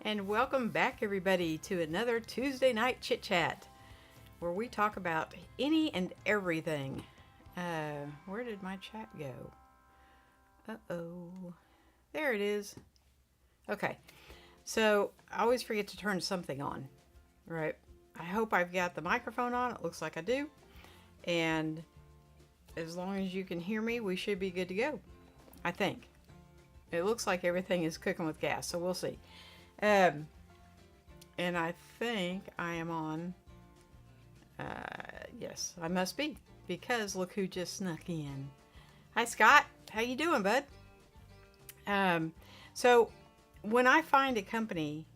And welcome back, everybody, to another Tuesday night chit chat where we talk about any and everything. Where did my chat go? Uh-oh. There it is. Okay. So I always forget to turn something on, right? I hope I've got the microphone on. It looks like I do. And as long as you can hear me, we should be good to go. I think. It looks like everything is cooking with gas, so we'll see. And I think I am on, yes, I must be, because look who just snuck in. Hi, Scott. How you doing, bud? So when I find a company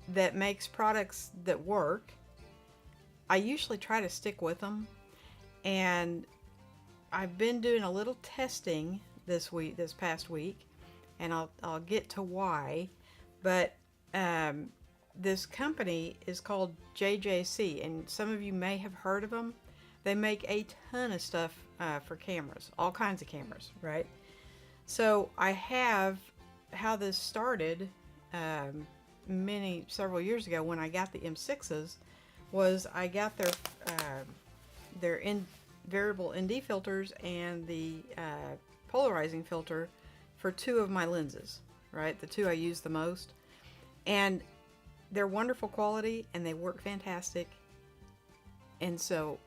that makes products that work, I usually try to stick with them. And I've been doing a little testing this past week, and I'll get to why, but this company is called JJC, and some of you may have heard of them. They make a ton of stuff for cameras, all kinds of cameras, right? So I have how this started several years ago when I got the M6s. Was I got their variable ND filters and the polarizing filter for two of my lenses, right? The two I use the most. And they're wonderful quality and they work fantastic. And so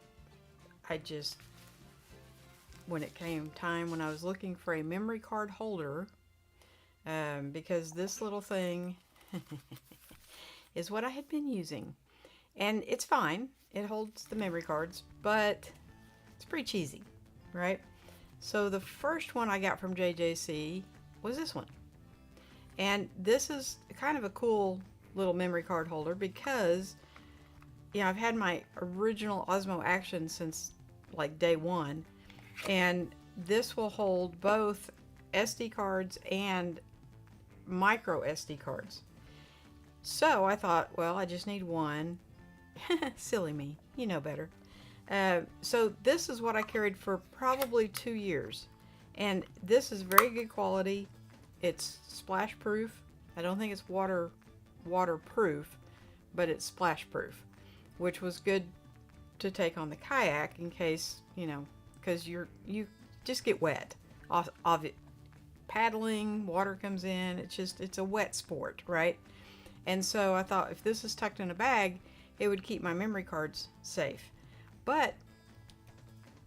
I just, when it came time when I was looking for a memory card holder, because this little thing is what I had been using. And it's fine. It holds the memory cards, but it's pretty cheesy, right? So the first one I got from JJC was this one. And this is kind of a cool little memory card holder because, I've had my original Osmo Action since like day one. And this will hold both SD cards and micro SD cards. So I thought, well, I just need one. Silly me, you know better. So this is what I carried for probably 2 years. And this is very good quality. It's splash proof. I don't think it's waterproof, but it's splash proof, which was good to take on the kayak in case, because you just get wet off it. Paddling, water comes in. It's a wet sport, right? And so I thought if this is tucked in a bag, it would keep my memory cards safe. But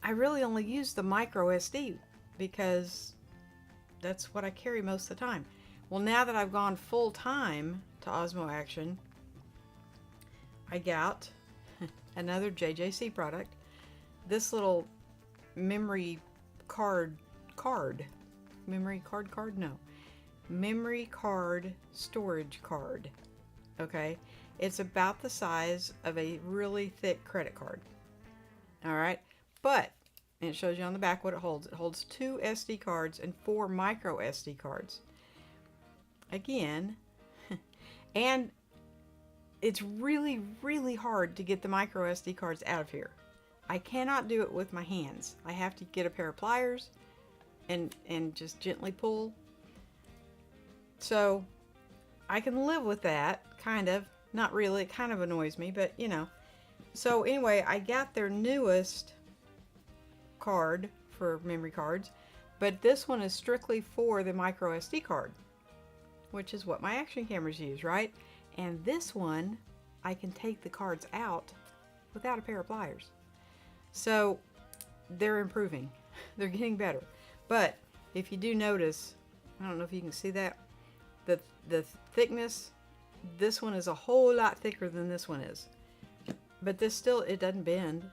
I really only use the micro SD because that's what I carry most of the time. Well, now that I've gone full time to Osmo Action, I got another JJC product. This little memory card storage card. Okay. It's about the size of a really thick credit card. All right. But, and it shows you on the back what it holds. It holds 2 SD cards and 4 micro SD cards. Again, and it's really, really hard to get the micro SD cards out of here. I cannot do it with my hands. I have to get a pair of pliers and just gently pull. So I can live with that, kind of. Not really, it kind of annoys me, but So anyway, I got their newest card for memory cards, but this one is strictly for the micro SD card, which is what my action cameras use, right? And this one, I can take the cards out without a pair of pliers. So they're improving. They're getting better. But if you do notice, I don't know if you can see that, the thickness, this one is a whole lot thicker than this one is. But this still, it doesn't bend.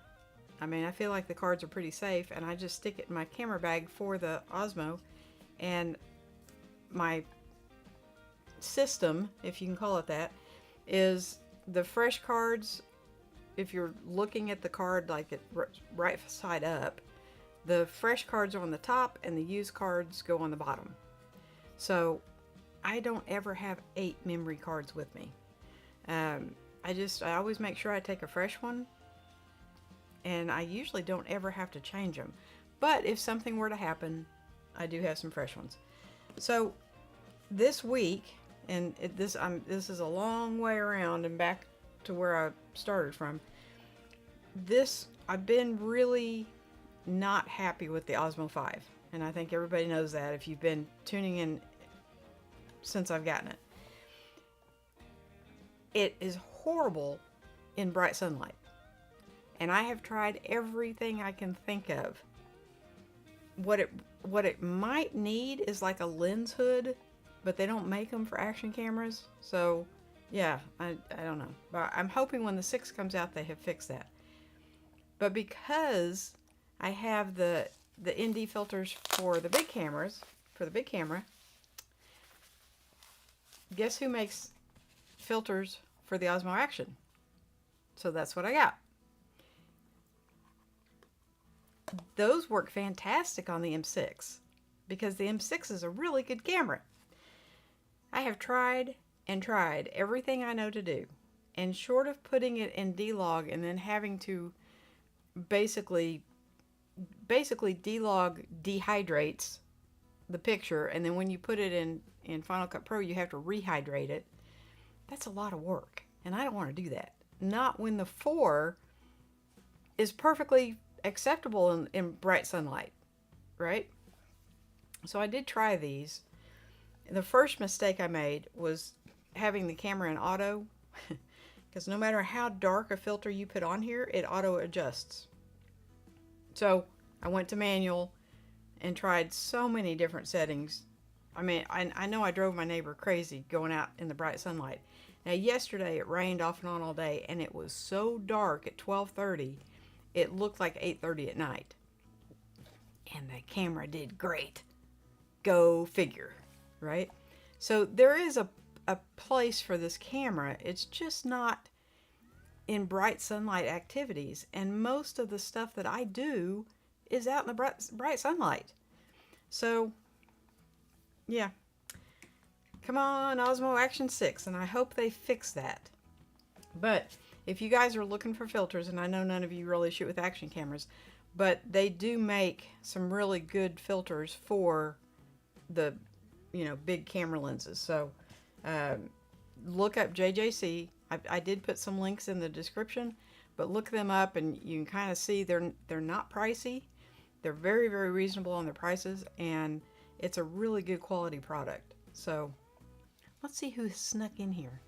I mean, I feel like the cards are pretty safe, and I just stick it in my camera bag for the Osmo. And my system, if you can call it that, is the fresh cards. If you're looking at the card like it right side up, the fresh cards are on the top and the used cards go on the bottom. So I don't ever have 8 memory cards with me. I always make sure I take a fresh one, and I usually don't ever have to change them. But if something were to happen, I do have some fresh ones. So this week, and this is a long way around and back to where I started from. I've been really not happy with the Osmo 5, and I think everybody knows that if you've been tuning in since I've gotten it. It is horrible in bright sunlight, and I have tried everything I can think of. What it might need is like a lens hood, but they don't make them for action cameras. So yeah, I don't know, but I'm hoping when the 6 comes out they have fixed that. But because I have the ND filters for the big cameras, guess who makes filters for the Osmo Action? So that's what I got. Those work fantastic on the M6 because the M6 is a really good camera. I have tried and tried everything I know to do, and short of putting it in D-Log and then having to basically D-Log dehydrates the picture, and then when you put it in Final Cut Pro you have to rehydrate it. That's a lot of work, and I don't want to do that. Not when the 4 is perfectly acceptable in bright sunlight, right? So I did try these. The first mistake I made was having the camera in auto, because no matter how dark a filter you put on here, it auto adjusts. So I went to manual and tried so many different settings. I mean, I know I drove my neighbor crazy going out in the bright sunlight. Now yesterday it rained off and on all day, and it was so dark at 12:30 it looked like 8:30 at night, and the camera did great. Go figure, right? So there is a place for this camera. It's just not in bright sunlight activities, and most of the stuff that I do is out in the bright sunlight. So yeah, come on, Osmo Action 6, and I hope they fix that. But if you guys are looking for filters, and I know none of you really shoot with action cameras, but they do make some really good filters for the, big camera lenses. So look up JJC. I did put some links in the description, but look them up and you can kind of see they're not pricey. They're very, very reasonable on their prices, and it's a really good quality product. So let's see who snuck in here.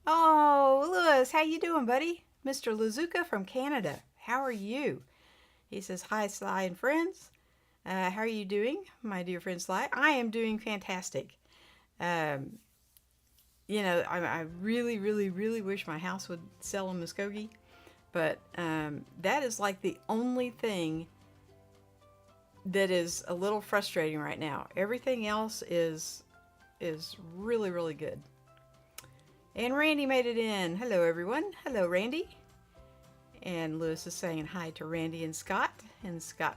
Oh, Lewis, how you doing, buddy? Mr. Lazuka from Canada. How are you? He says, hi, Sly and friends. How are you doing, my dear friend Sly? I am doing fantastic. I really, really, really wish my house would sell in Muskogee, but that is like the only thing that is a little frustrating right now. Everything else is really, really good. And Randy made it in. Hello, everyone. Hello, Randy. And Lewis is saying hi to Randy and Scott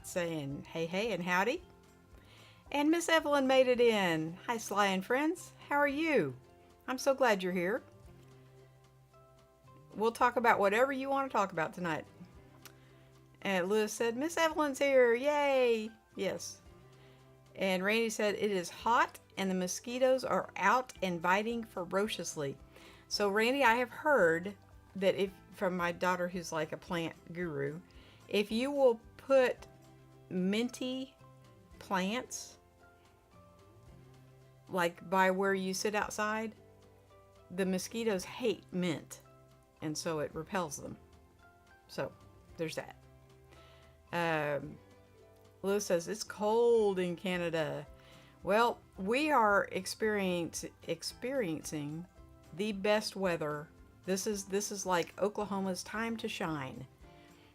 saying hey, hey, and howdy. And Miss Evelyn made it in. Hi, Sly and friends. How are you? I'm so glad you're here. We'll talk about whatever you want to talk about tonight. And Lewis said, Miss Evelyn's here. Yay. Yes. And Randy said, it is hot and the mosquitoes are out and biting ferociously. So Randy, I have heard that from my daughter who's like a plant guru, if you will put minty plants like by where you sit outside, the mosquitoes hate mint, and so it repels them. So there's that. Lewis says it's cold in Canada. Well, we are experiencing the best weather. This is like Oklahoma's time to shine.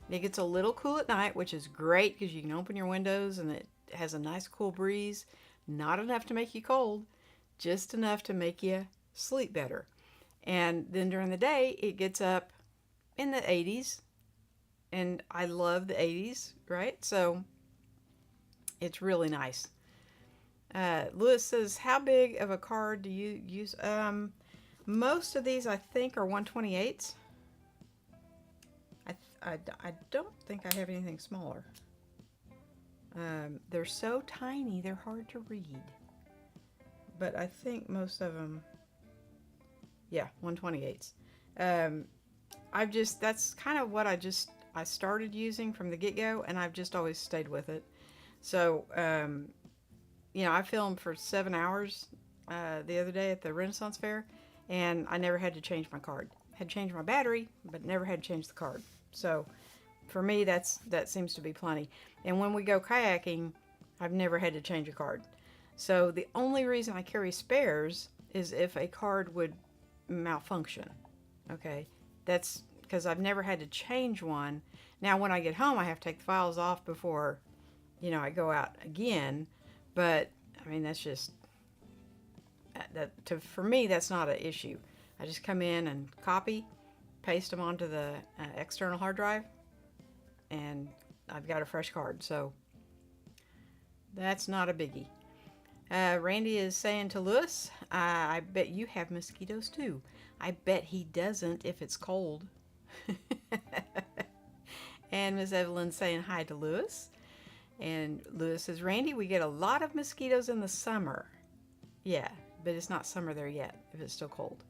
It gets a little cool at night, which is great because you can open your windows and it has a nice cool breeze. Not enough to make you cold, just enough to make you sleep better. And then during the day, it gets up in the 80s. And I love the 80s, right? So it's really nice. Lewis says, how big of a card do you use? Most of these, I think, are 128s. I don't think I have anything smaller. They're so tiny, they're hard to read. but I think most of them, yeah, 128s. That's kind of what I started using from the get-go, and I've just always stayed with it. So, I filmed for 7 hours the other day at the Renaissance Fair, and I never had to change my card. Had changed my battery, but never had to change the card. So, for me, that seems to be plenty. And when we go kayaking, I've never had to change a card. So the only reason I carry spares is if a card would malfunction. Okay, that's because I've never had to change one. Now when I get home, I have to take the files off before, I go out again. But I mean, that's just for me, that's not an issue. I just come in and copy, paste them onto the external hard drive, and I've got a fresh card. So that's not a biggie. Randy is saying to Lewis, I bet you have mosquitoes too. I bet he doesn't if it's cold. And Miss Evelyn saying hi to Lewis. And Lewis says, Randy, we get a lot of mosquitoes in the summer. Yeah, but it's not summer there yet if it's still cold.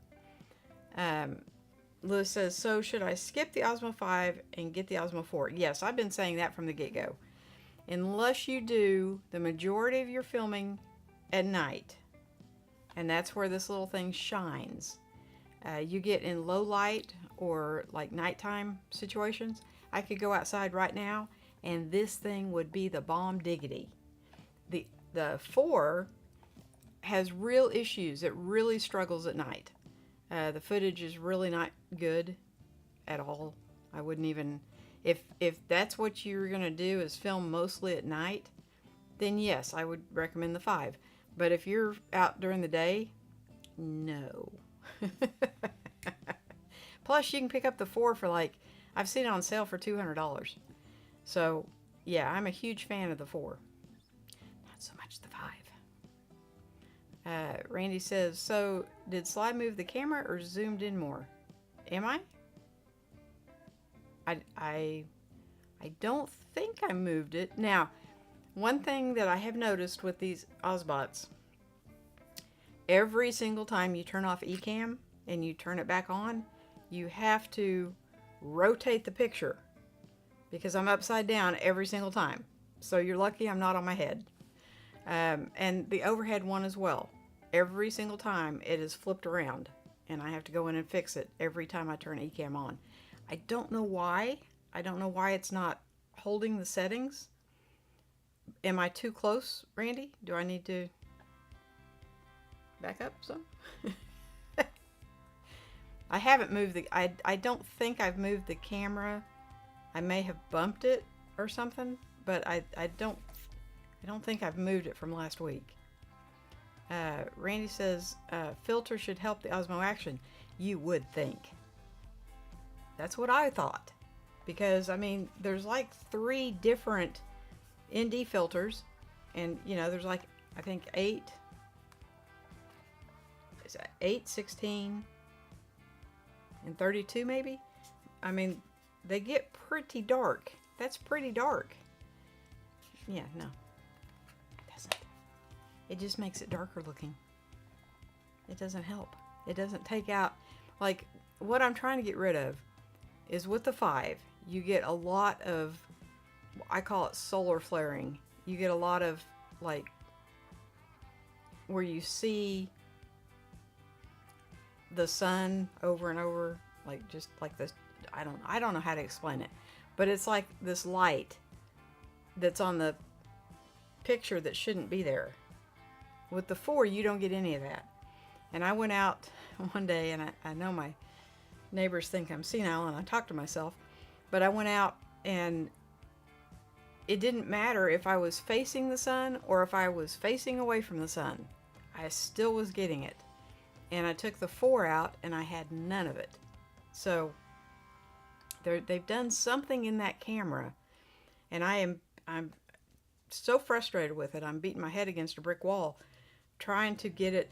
Lewis says, so should I skip the Osmo 5 and get the Osmo 4? Yes, I've been saying that from the get-go. Unless you do the majority of your filming at night, and that's where this little thing shines. You get in low light or like nighttime situations. I could go outside right now and this thing would be the bomb diggity. The 4 has real issues. It really struggles at night. The footage is really not good at all. I wouldn't even, if that's what you're gonna do is film mostly at night, then yes, I would recommend the 5. But if you're out during the day, no. Plus, you can pick up the 4 for I've seen it on sale for $200. So, yeah, I'm a huge fan of the 4. Not so much the 5. Randy says, so did Sly move the camera or zoomed in more? Am I? I don't think I moved it. Now, one thing that I have noticed with these Osbots, every single time you turn off eCam and you turn it back on, you have to rotate the picture because I'm upside down every single time. So you're lucky I'm not on my head. And the overhead one as well. Every single time it is flipped around and I have to go in and fix it every time I turn eCam on. I don't know why. I don't know why it's not holding the settings. Am I too close, Randy? Do I need to back up some? I haven't moved I don't think I've moved the camera. I may have bumped it or something, but I don't think I've moved it from last week. Randy says, filter should help the Osmo Action. You would think. That's what I thought. Because, I mean, there's 3 different ND filters. And, there's I think 8. Is that 8, 16, and 32 maybe? I mean, they get pretty dark. That's pretty dark. Yeah, no. It doesn't. It just makes it darker looking. It doesn't help. It doesn't take out, what I'm trying to get rid of is with the 5, you get a lot of, I call it solar flaring. You get a lot of, where you see the sun over and over, just like this. I don't know how to explain it, but it's like this light that's on the picture that shouldn't be there. With the 4, you don't get any of that. And I went out one day, and I know my neighbors think I'm senile, and I talk to myself, but I went out, and it didn't matter if I was facing the sun or if I was facing away from the sun. I still was getting it. And I took the 4 out, and I had none of it. So they've done something in that camera, and I'm so frustrated with it. I'm beating my head against a brick wall trying to get it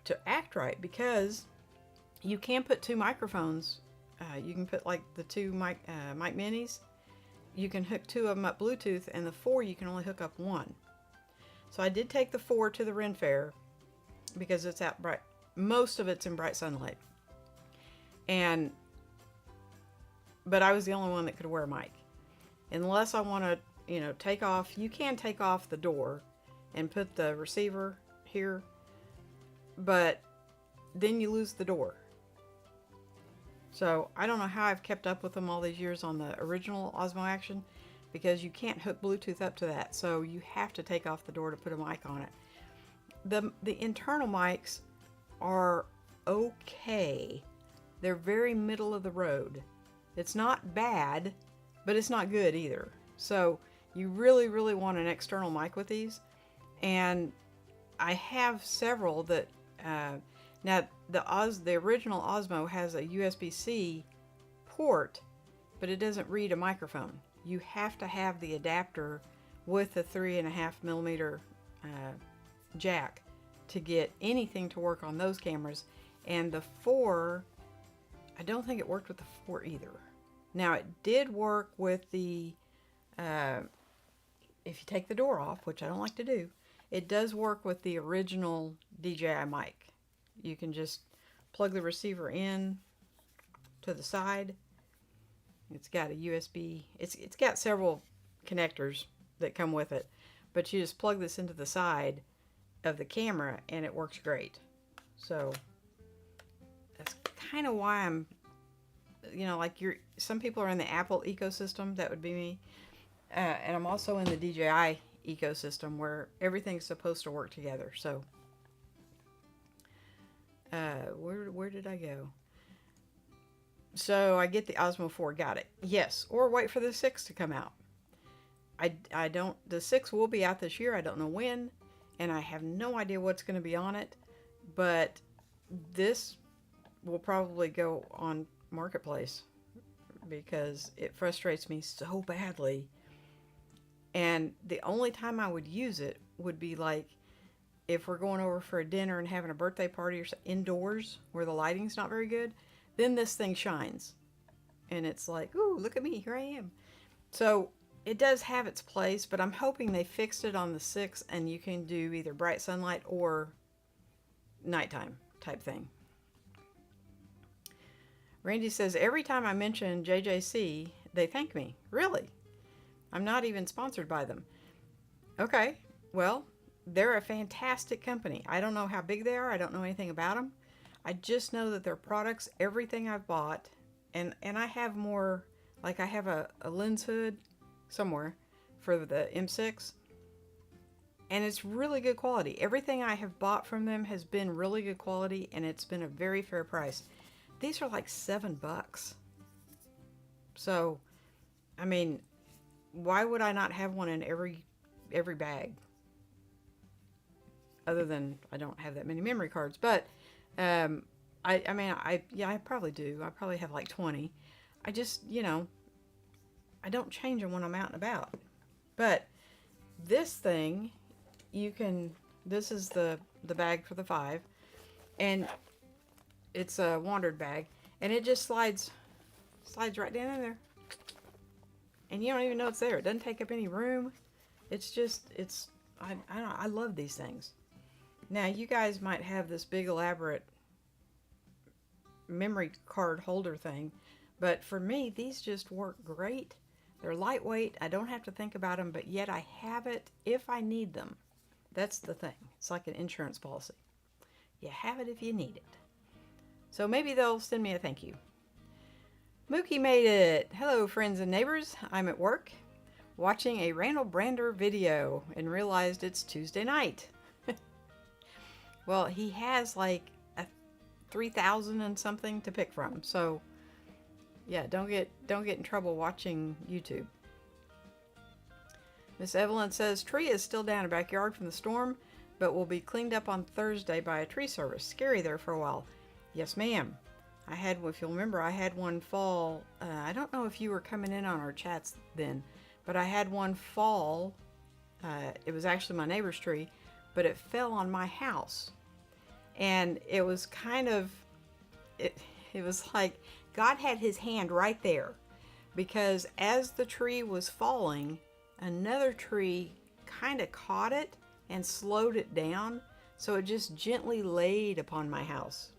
to act right, because you can put 2 microphones. You can put the 2 mic minis. You can hook 2 of them up Bluetooth, and the 4 you can only hook up 1. So I did take the 4 to the Ren Fair, because it's out bright. Most of it's in bright sunlight. But I was the only one that could wear a mic. Unless I want to, take off. You can take off the door and put the receiver here, but then you lose the door. So I don't know how I've kept up with them all these years on the original Osmo Action, because you can't hook Bluetooth up to that. So you have to take off the door to put a mic on it. The internal mics are okay. They're very middle of the road. It's not bad, but it's not good either. So you really, really want an external mic with these. And I have several that, now the original Osmo has a USB-C port, but it doesn't read a microphone. You have to have the adapter with the 3.5 millimeter jack to get anything to work on those cameras. And the 4, I don't think it worked with the 4 either. Now it did work with the, if you take the door off, which I don't like to do, it does work with the original DJI mic. You can just plug the receiver in to the side. It's got a USB, it's got several connectors that come with it, but you just plug this into the side of the camera and it works great. So that's kind of why I'm, like some people are in the Apple ecosystem, that would be me. And I'm also in the DJI ecosystem where everything's supposed to work together. So, where did I go? So I get the Osmo 4, got it. Yes, or wait for the 6 to come out. I don't, the 6 will be out this year. I don't know when, and I have no idea what's going to be on it, but this will probably go on Marketplace because it frustrates me so badly. And the only time I would use it would be like if we're going over for a dinner and having a birthday party or indoors where the lighting's not very good, then this thing shines. And it's like, ooh, look at me, here I am. So it does have its place, but I'm hoping they fixed it on the 6 and you can do either bright sunlight or nighttime type thing. Randy says, every time I mention JJC, they thank me. Really? I'm not even sponsored by them. Okay, well, they're a fantastic company. I don't know how big they are. I don't know anything about them. I just know that their products, everything I've bought, and I have more, like I have a lens hood somewhere for the M6, and it's really good quality. Everything I have bought from them has been really good quality, and it's been a very fair price. These are like $7. So, I mean, why would I not have one in every bag? Other than I don't have that many memory cards, but I probably do. I probably have like 20. I just, I don't change them when I'm out and about. But this thing, this is the bag for the 5, and it's a wandered bag, and it just slides right down in there. And you don't even know it's there. It doesn't take up any room. It's just, I don't know, I love these things. Now, you guys might have this big elaborate memory card holder thing, but for me, these just work great. They're lightweight. I don't have to think about them, but yet I have it if I need them. That's the thing. It's like an insurance policy. You have it if you need it. So maybe they'll send me a thank you. Mookie made it. Hello, friends and neighbors. I'm at work watching a Randall Brander video and realized it's Tuesday night. Well, he has like a 3,000 and something to pick from. So yeah, don't get in trouble watching YouTube. Miss Evelyn says tree is still down in the backyard from the storm, but will be cleaned up on Thursday by a tree service. Scary there for a while. Yes, ma'am. If you'll remember, I had one fall. I don't know if you were coming in on our chats then, but I had one fall. It was actually my neighbor's tree, but it fell on my house. And it was kind of, it was like God had his hand right there, because as the tree was falling, another tree kind of caught it and slowed it down. So it just gently laid upon my house.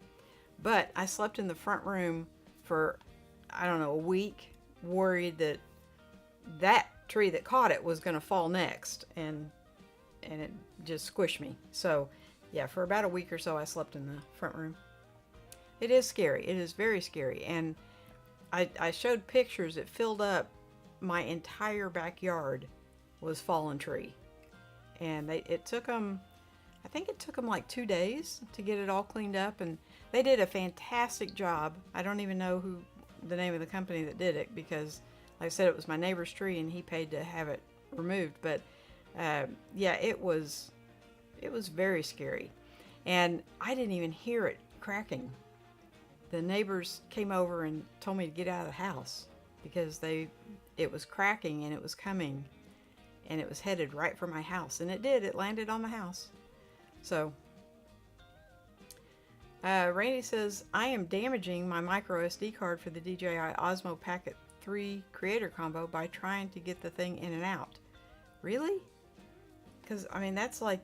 But I slept in the front room for, I don't know, a week, worried that that tree that caught it was going to fall next, and it just squished me. So yeah, for about a week or so I slept in the front room. It is scary. It is very scary. And I showed pictures. It filled up my entire backyard was fallen tree. And it took them, I think it took them like 2 days to get it all cleaned up. And they did a fantastic job. I don't even know who the name of the company that did it, because like I said, it was my neighbor's tree and he paid to have it removed. But yeah, it was very scary. And I didn't even hear it cracking. The neighbors came over and told me to get out of the house because it was cracking and it was coming and it was headed right for my house. And it did. It landed on my house. So Randy says, I am damaging my micro SD card for the DJI Osmo Packet 3 Creator Combo by trying to get the thing in and out. Really? Because, I mean, that's like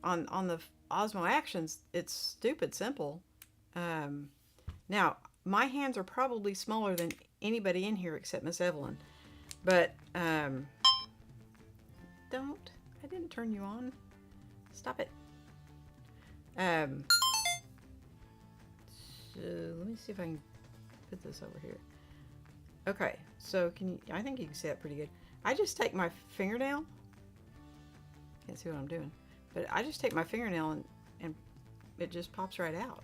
on the Osmo Actions, it's stupid simple. Now, my hands are probably smaller than anybody in here except Miss Evelyn. But, I didn't turn you on. Stop it. So let me see if I can put this over here. Okay, so I think you can see that pretty good. I just take my fingernail. Can't see what I'm doing. But I just take my fingernail and it just pops right out.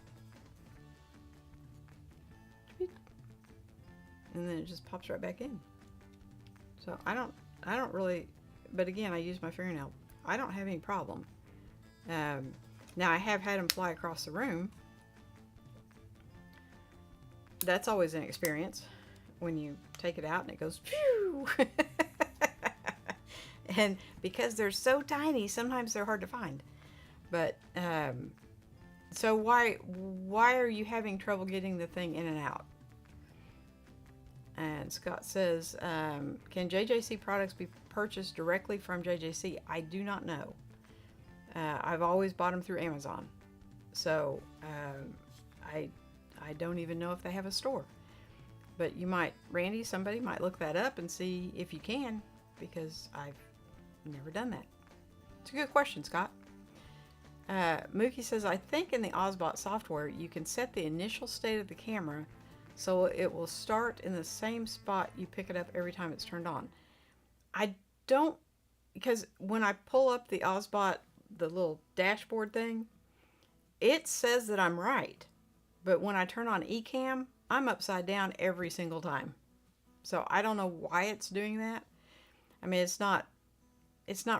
And then it just pops right back in. So I don't really, but again, I use my fingernail. I don't have any problem. Now I have had them fly across the room. That's always an experience when you take it out and it goes phew. And because they're so tiny, sometimes they're hard to find. But so why are you having trouble getting the thing in and out? And Scott says, can JJC products be purchased directly from JJC? I do not know. I've always bought them through Amazon. So I don't even know if they have a store. But you might, Randy, somebody might look that up and see if you can, because I've never done that. It's a good question, Scott. Mookie says, I think in the Osbot software, you can set the initial state of the camera so it will start in the same spot you pick it up every time it's turned on. I don't, because when I pull up the Osbot, the little dashboard thing, it says that I'm right. But when I turn on eCam, I'm upside down every single time. So I don't know why it's doing that. I mean, it's not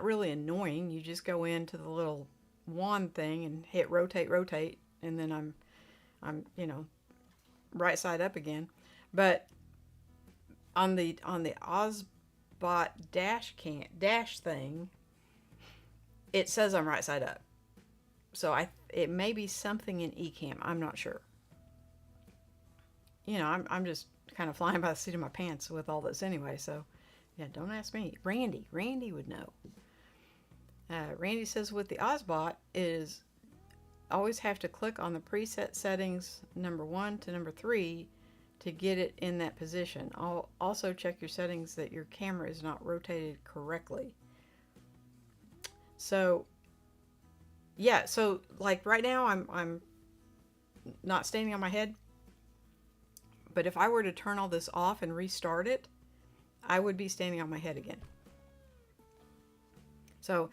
really annoying. You just go into the little wand thing and hit rotate, and then I'm right side up again. But on the Osbot dash thing, it says I'm right side up. So it may be something in eCam. I'm not sure. I'm just kind of flying by the seat of my pants with all this anyway. So yeah, don't ask me. Randy would know. Randy says with the Osbot is always have to click on the preset settings number 1 to number 3 to get it in that position. I'll also check your settings that your camera is not rotated correctly. So yeah, so like right now I'm not standing on my head, but if I were to turn all this off and restart it, I would be standing on my head again. So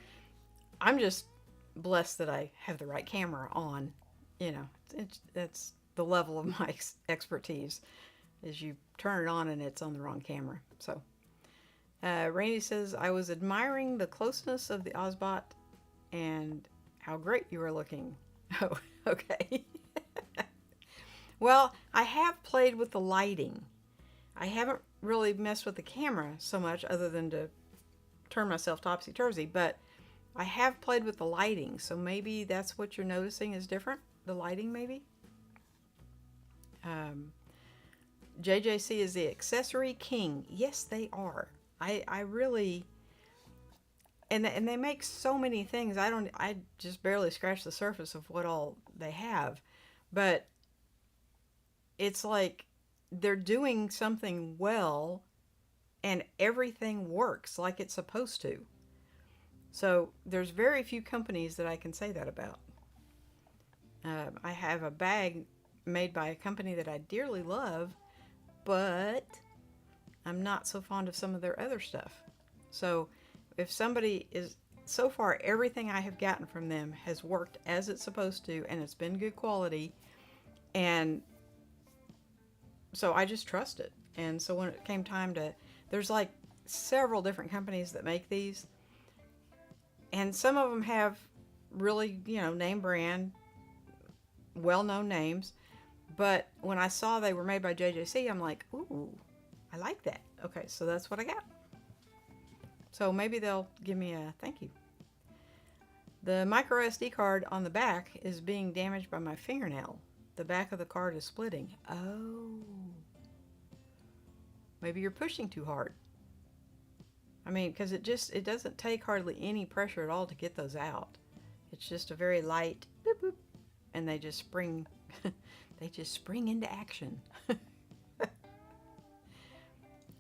I'm just blessed that I have the right camera on. That's the level of my expertise, is you turn it on and it's on the wrong camera. So Randy says, I was admiring the closeness of the Osbot and how great you are looking. Oh, okay. Well, I have played with the lighting. I haven't really messed with the camera so much other than to turn myself topsy-turvy, but I have played with the lighting, so maybe that's what you're noticing is different. The lighting, maybe. JJC is the accessory king. Yes, they are. I really, And they make so many things. I just barely scratch the surface of what all they have. But it's like they're doing something well and everything works like it's supposed to. So there's very few companies that I can say that about. I have a bag made by a company that I dearly love, but I'm not so fond of some of their other stuff. So if somebody is, so far everything I have gotten from them has worked as it's supposed to, and it's been good quality, and so I just trust it. And so when it came time to, there's like several different companies that make these, and some of them have really, name brand, well-known names. But when I saw they were made by JJC, I'm like, ooh, I like that. Okay, so that's what I got. So maybe they'll give me a thank you. The micro SD card on the back is being damaged by my fingernail. The back of the card is splitting. Oh. Maybe you're pushing too hard. I mean, because it doesn't take hardly any pressure at all to get those out. It's just a very light boop boop, and they just spring into action.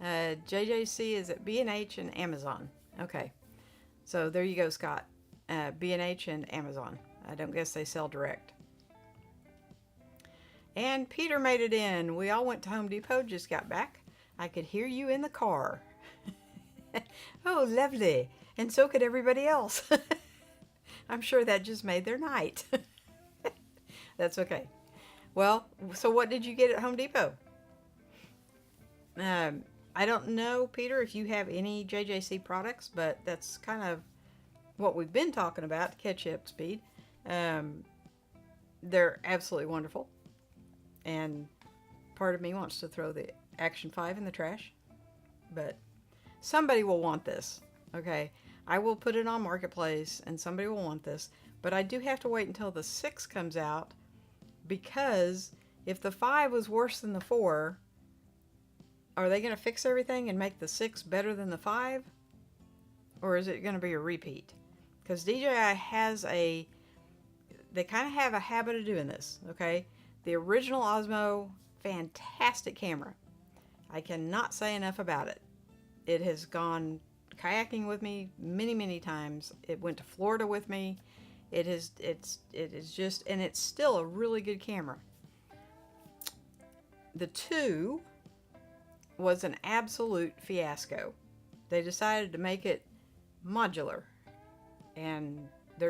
JJC is at B&H and Amazon. Okay, so there you go, Scott. B&H and Amazon. I don't guess they sell direct. And Peter made it in. We all went to Home Depot, just got back. I could hear you in the car. Oh, lovely. And so could everybody else. I'm sure that just made their night. That's okay. Well, so what did you get at Home Depot? I don't know, Peter, if you have any JJC products, but that's kind of what we've been talking about to catch you up to speed. They're absolutely wonderful. And part of me wants to throw the Action 5 in the trash. But somebody will want this, okay? I will put it on Marketplace and somebody will want this. But I do have to wait until the 6 comes out, because if the 5 was worse than the 4, are they going to fix everything and make the 6 better than the 5? Or is it going to be a repeat? Because DJI has they kind of have a habit of doing this, okay? The original Osmo, fantastic camera. I cannot say enough about it. It has gone kayaking with me many, many times. It went to Florida with me. It is just, and it's still a really good camera. The 2 was an absolute fiasco. They decided to make it modular, and they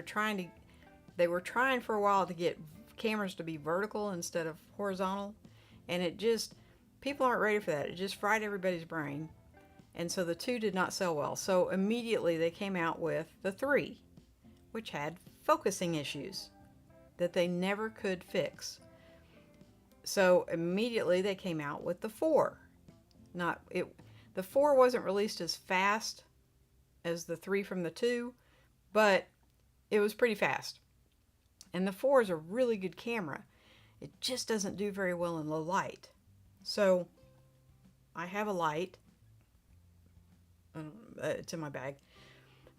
were trying for a while to get cameras to be vertical instead of horizontal, and people aren't ready for that. It just fried everybody's brain, and so the 2 did not sell well. So immediately they came out with the 3, which had focusing issues that they never could fix. So immediately they came out with the 4. The 4 wasn't released as fast as the 3 from the 2, but it was pretty fast. And the 4 is a really good camera. It just doesn't do very well in low light. So I have a light. It's in my bag.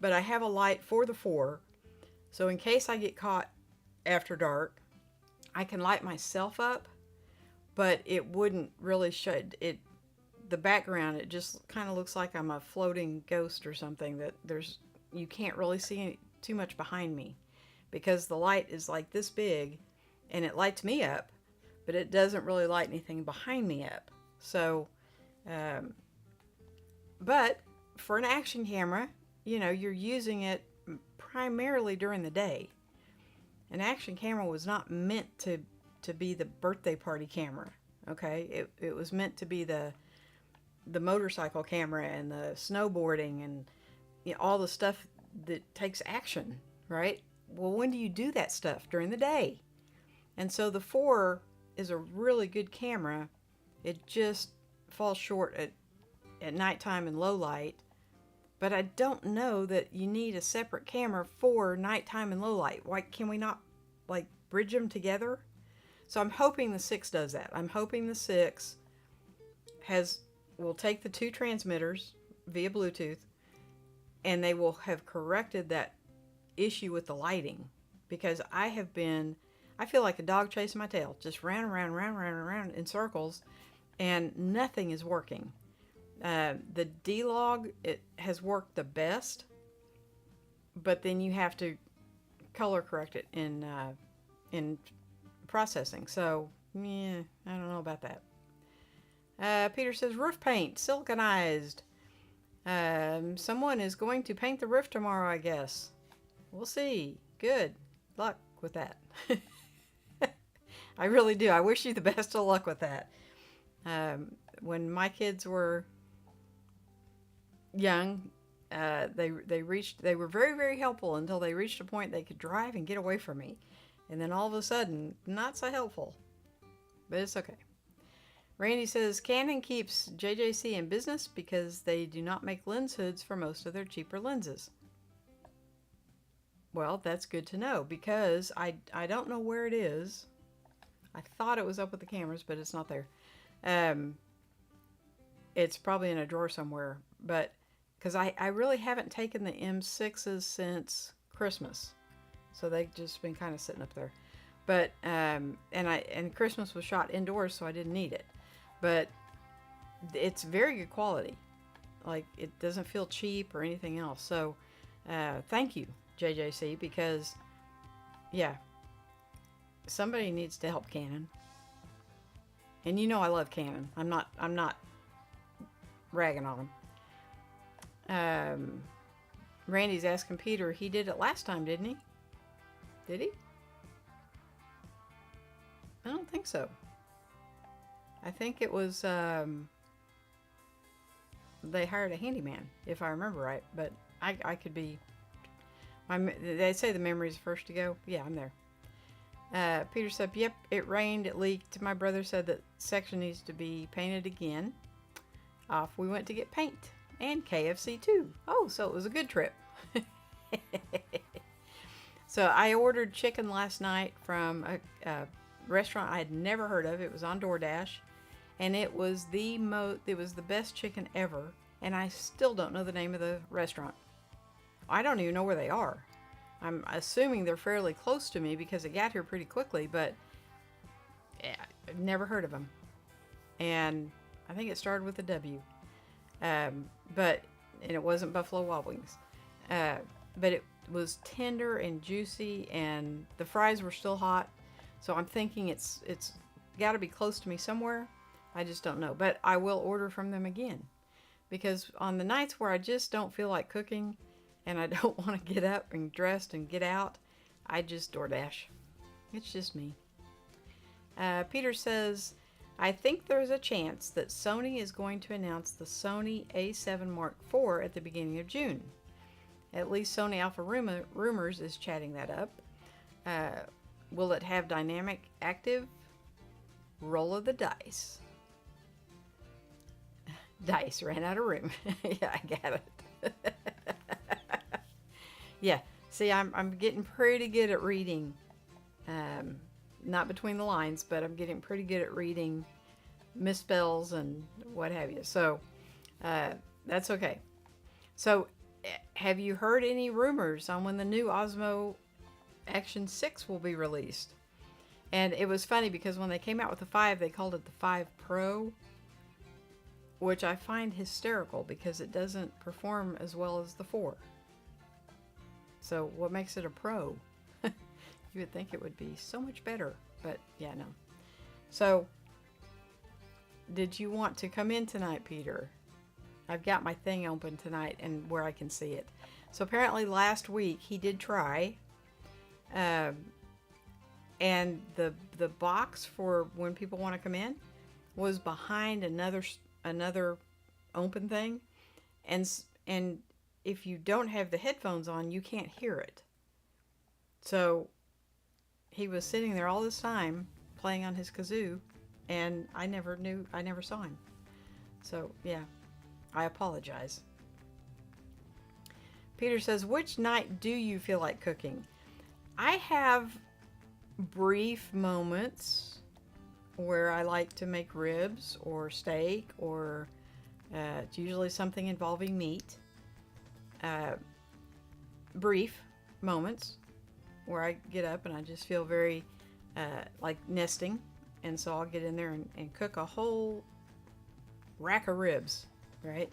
But I have a light for the 4. So in case I get caught after dark, I can light myself up, but it wouldn't really show it. The background, it just kind of looks like I'm a floating ghost or something, that you can't really see too much behind me, because the light is like this big and it lights me up, but it doesn't really light anything behind me up. So, but for an action camera, you're using it primarily during the day. An action camera was not meant to be the birthday party camera, okay? It was meant to be the motorcycle camera and the snowboarding and all the stuff that takes action, right? Well, when do you do that stuff? During the day. And so the 4 is a really good camera. It just falls short at nighttime and low light. But I don't know that you need a separate camera for nighttime and low light. Why can we not bridge them together? So I'm hoping the 6 does that. I'm hoping the 6 will take the 2 transmitters via Bluetooth and they will have corrected that issue with the lighting, because I feel like a dog chasing my tail, just round in circles, and nothing is working. The D-Log, it has worked the best, but then you have to color correct it in processing. So, yeah, I don't know about that. Peter says, roof paint, siliconized. Someone is going to paint the roof tomorrow, I guess. We'll see. Good luck with that. I really do. I wish you the best of luck with that. When my kids were young, they were very, very helpful until they reached a point they could drive and get away from me. And then all of a sudden, not so helpful. But it's okay. Randy says, Canon keeps JJC in business because they do not make lens hoods for most of their cheaper lenses. Well, that's good to know, because I don't know where it is. I thought it was up with the cameras, but it's not there. It's probably in a drawer somewhere, but because I really haven't taken the M6s since Christmas, so they've just been kind of sitting up there. But and Christmas was shot indoors, so I didn't need it. But it's very good quality. Like, it doesn't feel cheap or anything else. So thank you, JJC, because yeah, somebody needs to help Canon. And you know I love Canon. I'm not ragging on them. Randy's asking Peter, he did it last time, didn't he? Did he? I don't think so. I think it was they hired a handyman, if I remember right. But I could be. They say the memory's first to go. Yeah, I'm there. Peter said, yep, it rained, it leaked. My brother said that section needs to be painted again. Off we went to get paint and KFC too. Oh, so it was a good trip. So I ordered chicken last night from a restaurant I had never heard of. It was on DoorDash, and it was the best chicken ever, and I still don't know the name of the restaurant. I don't even know where they are. I'm assuming they're fairly close to me because it got here pretty quickly, but yeah, I've never heard of them. And I think it started with a W. And it wasn't Buffalo Wild Wings. But it was tender and juicy, and the fries were still hot. So I'm thinking it's got to be close to me somewhere. I just don't know. But I will order from them again, because on the nights where I just don't feel like cooking and I don't want to get up and dressed and get out, I just DoorDash. It's just me. Peter says, I think there's a chance that Sony is going to announce the Sony A7 Mark IV at the beginning of June. At least Sony Alpha Rumors is chatting that up. Will it have dynamic active? Roll of the dice. Dice ran out of room. Yeah, I got it. Yeah, see, I'm getting pretty good at reading. Not between the lines, but I'm getting pretty good at reading misspells and what have you. So that's okay. So have you heard any rumors on when the new Osmo Action 6 will be released? And it was funny because when they came out with the 5, they called it the 5 Pro, which I find hysterical because it doesn't perform as well as the 4. So what makes it a Pro? You would think it would be so much better, but yeah, no. So, did you want to come in tonight, Peter? I've got my thing open tonight and where I can see it. So apparently last week he did try, and the box for when people want to come in was behind another open thing, and if you don't have the headphones on, you can't hear it. So he was sitting there all this time playing on his kazoo, and I never saw him. So yeah, I apologize. Peter says, which night do you feel like cooking? I have brief moments where I like to make ribs or steak, or it's usually something involving meat. uh, brief moments where I get up and I just feel very like nesting. And so I'll get in there and cook a whole rack of ribs, right?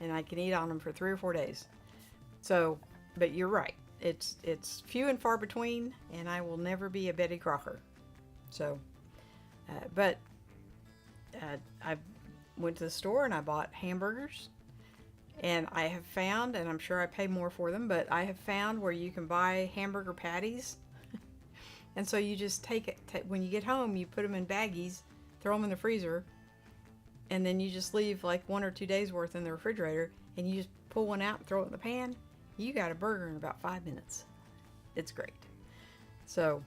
And I can eat on them for 3 or 4 days. So, but you're right. It's few and far between, and I will never be a Betty Crocker. So, but I went to the store and I bought hamburgers, and I have found, and I'm sure I pay more for them, but I have found where you can buy hamburger patties, and so you just take it when you get home. You put them in baggies, throw them in the freezer, and then you just leave like 1 or 2 days worth in the refrigerator, and you just pull one out and throw it in the pan. You got a burger in about 5 minutes. It's great. So,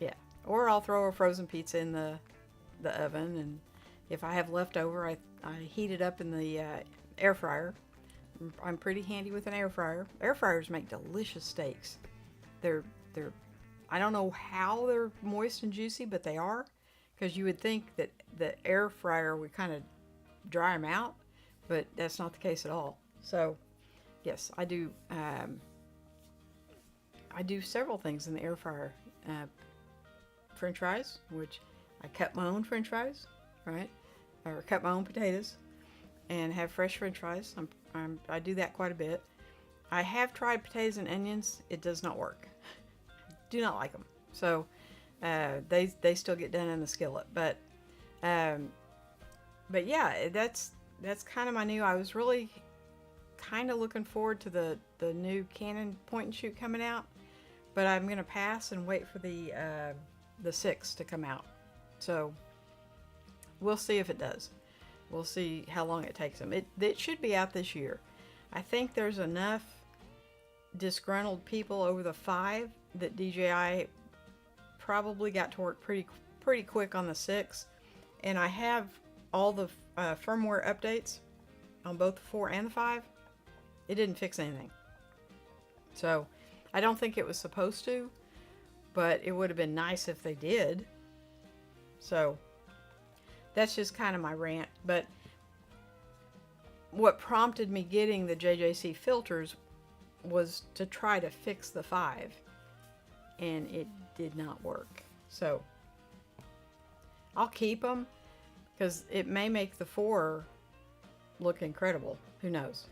yeah. Or I'll throw a frozen pizza in the oven, and if I have leftover, I heat it up in the air fryer. I'm pretty handy with an air fryer. Air fryers make delicious steaks. They're I don't know how they're moist and juicy, but they are, because you would think that the air fryer would kind of dry them out, but that's not the case at all. So, yes, I do. I do several things in the air fryer. French fries, which I cut my own French fries, right? Or cut my own potatoes and have fresh French fries. I do that quite a bit. I have tried potatoes and onions. It does not work. Do not like them. So they still get done in the skillet. But yeah, that's kind of my new. I was really kind of looking forward to the new Canon point and shoot coming out, but I'm gonna pass and wait for the 6 to come out. So we'll see if it does. We'll see how long it takes them. It should be out this year. I think there's enough disgruntled people over the 5 that DJI probably got to work pretty quick on the 6, and I have all the firmware updates on both the 4 and the 5. It didn't fix anything. So I don't think it was supposed to, but it would have been nice if they did. So that's just kind of my rant. But what prompted me getting the JJC filters was to try to fix the 5, and it did not work. So I'll keep them because it may make the 4 look incredible. Who knows?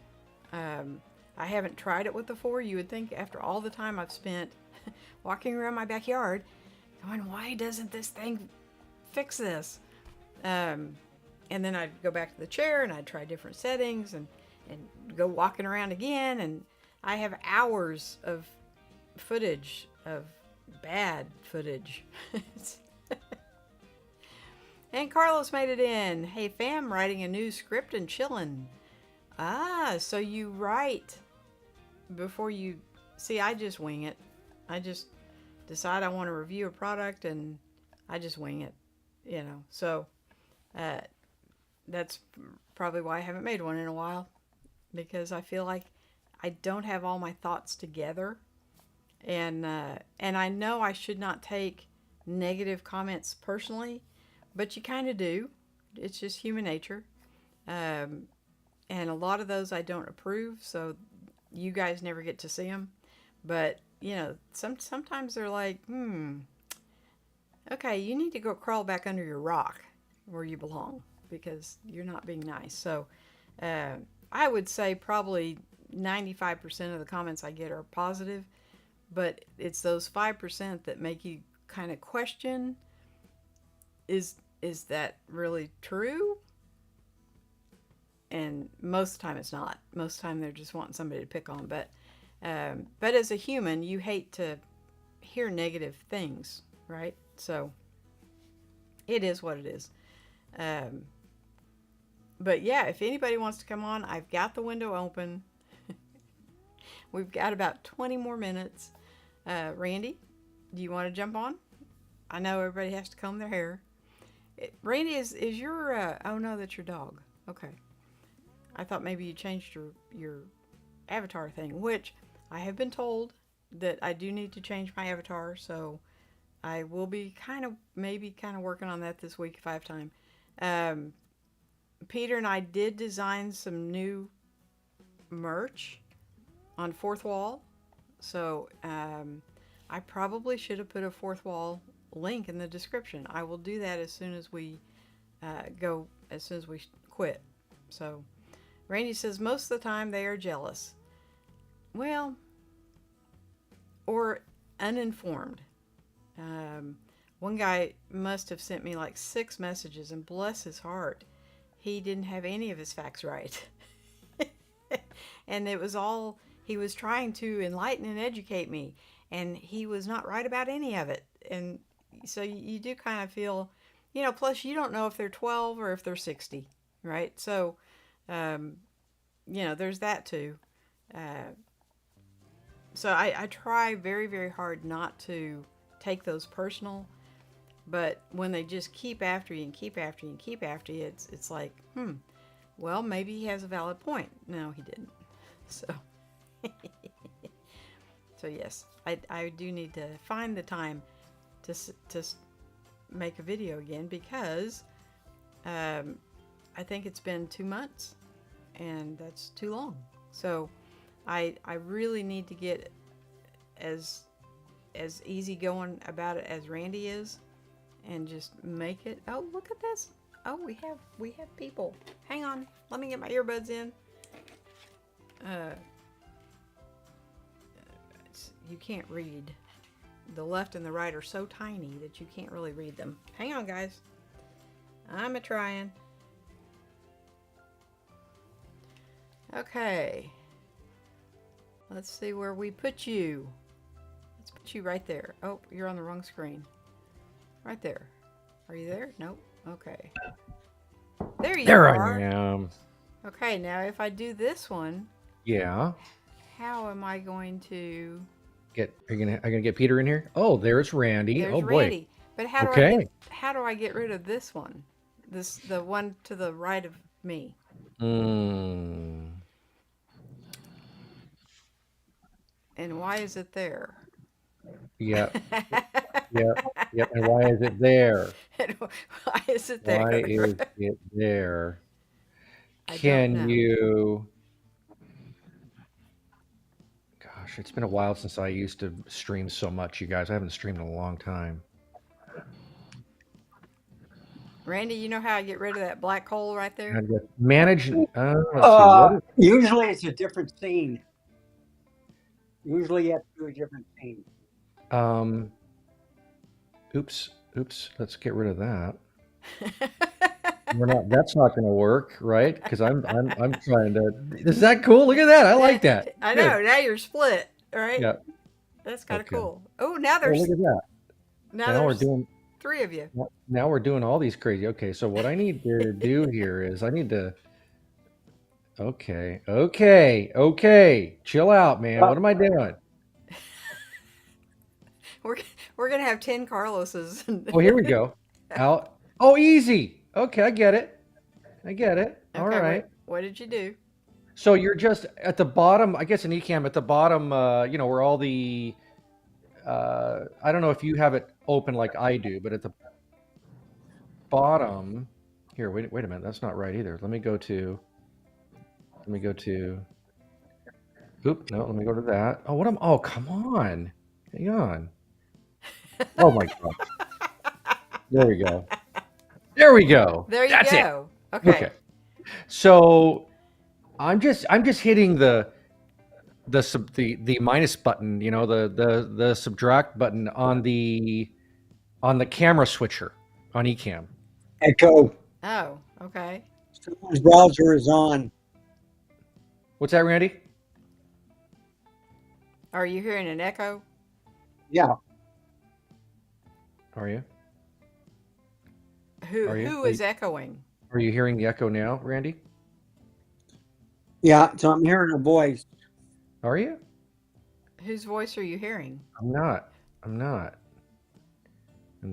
I haven't tried it with the 4. You would think after all the time I've spent walking around my backyard going, why doesn't this thing fix this? And then I'd go back to the chair and I'd try different settings and go walking around again, and I have hours of footage, of bad footage. And Carlos made it in. Hey fam, writing a new script and chilling. So you write before you... See, I just wing it. I just decide I want to review a product and I just wing it, you know. So that's probably why I haven't made one in a while, because I feel like I don't have all my thoughts together, and I know I should not take negative comments personally, but you kind of do. It's just human nature. And a lot of those I don't approve, so you guys never get to see them. But, you know, sometimes they're like, okay, you need to go crawl back under your rock where you belong, because you're not being nice. So I would say probably 95% of the comments I get are positive, but it's those 5% that make you kind of question, is that really true? And most of the time it's not. Most of the time they're just wanting somebody to pick on. But as a human, you hate to hear negative things, right? So it is what it is. But yeah, if anybody wants to come on, I've got the window open. We've got about 20 more minutes. Randy, do you want to jump on? I know everybody has to comb their hair. Randy, is your... oh no, that's your dog. Okay. I thought maybe you changed your avatar thing, which I have been told that I do need to change my avatar, so I will be maybe working on that this week if I have time. Peter and I did design some new merch on fourth wall. So I probably should have put a fourth wall link in the description. I will do that as soon as we as soon as we quit. So Randy says most of the time they are jealous. Well, or uninformed. One guy must have sent me like 6 messages, and bless his heart, he didn't have any of his facts right. And it was all, he was trying to enlighten and educate me, and he was not right about any of it. And so you do kind of feel, plus you don't know if they're 12 or if they're 60, right? So, there's that too. So I try very, very hard not to take those personal, but when they just keep after you and keep after you and keep after you, it's like, well, maybe he has a valid point. No, he didn't. So, so yes, I do need to find the time to make a video again, because I think it's been 2 months, and that's too long. So I really need to get as easy going about it as Randy is, and just make it. Oh, look at this. Oh, we have people. Hang on, let me get my earbuds in. You can't read. The left and the right are so tiny that you can't really read them. Hang on, guys. I'm trying. Okay. Let's see where we put you. Let's put you right there. Oh, you're on the wrong screen. Right there. Are you there? Nope. Okay. There you are. There I am. Okay, now if I do this one, Yeah. how am I going to Are you gonna get Peter in here? Oh, there's Randy. There's oh boy. Randy. But how do I get rid of this one? The one to the right of me. Mm. And why is it there? Yep. Yep. And why is it there? Why is it there? Why is it there? I Can don't know. you? Gosh, it's been a while since I used to stream so much, you guys. I haven't streamed in a long time. Randy, you know how I get rid of that black hole right there? Manage. Let's see, usually it's a different scene. Usually you have to do a different scene. Oops. Let's get rid of that. That's not going to work, right? Because I'm trying to. Is that cool? Look at that. I like that. I know. Now you're split, right? Yeah. That's kind of cool. Oh, now there's. Look at that. Now we're doing 3 of you. Now we're doing all these crazy. Okay, so what I need to do here is I need to. Okay. Chill out, man. What am I doing? We're gonna have 10 Carloses. Oh, here we go. Out. Oh, easy. Okay, I get it. Okay, all right. What did you do? So you're just at the bottom, I guess in Ecamm, at the bottom, where all the, I don't know if you have it open like I do, but at the bottom, here, wait a minute, that's not right either. Let me go to, no, let me go to that. Oh, come on. Hang on. Oh my God. There we go. There you That's go. It. Okay. So I'm just hitting the minus button, the subtract button on the camera switcher on Ecamm. Echo. Oh, okay. Someone's browser is on. What's that, Randy? Are you hearing an echo? Yeah. Are you? Who is echoing? Are you hearing the echo now, Randy? Yeah, so I'm hearing a voice. Are you? Whose voice are you hearing? I'm not. And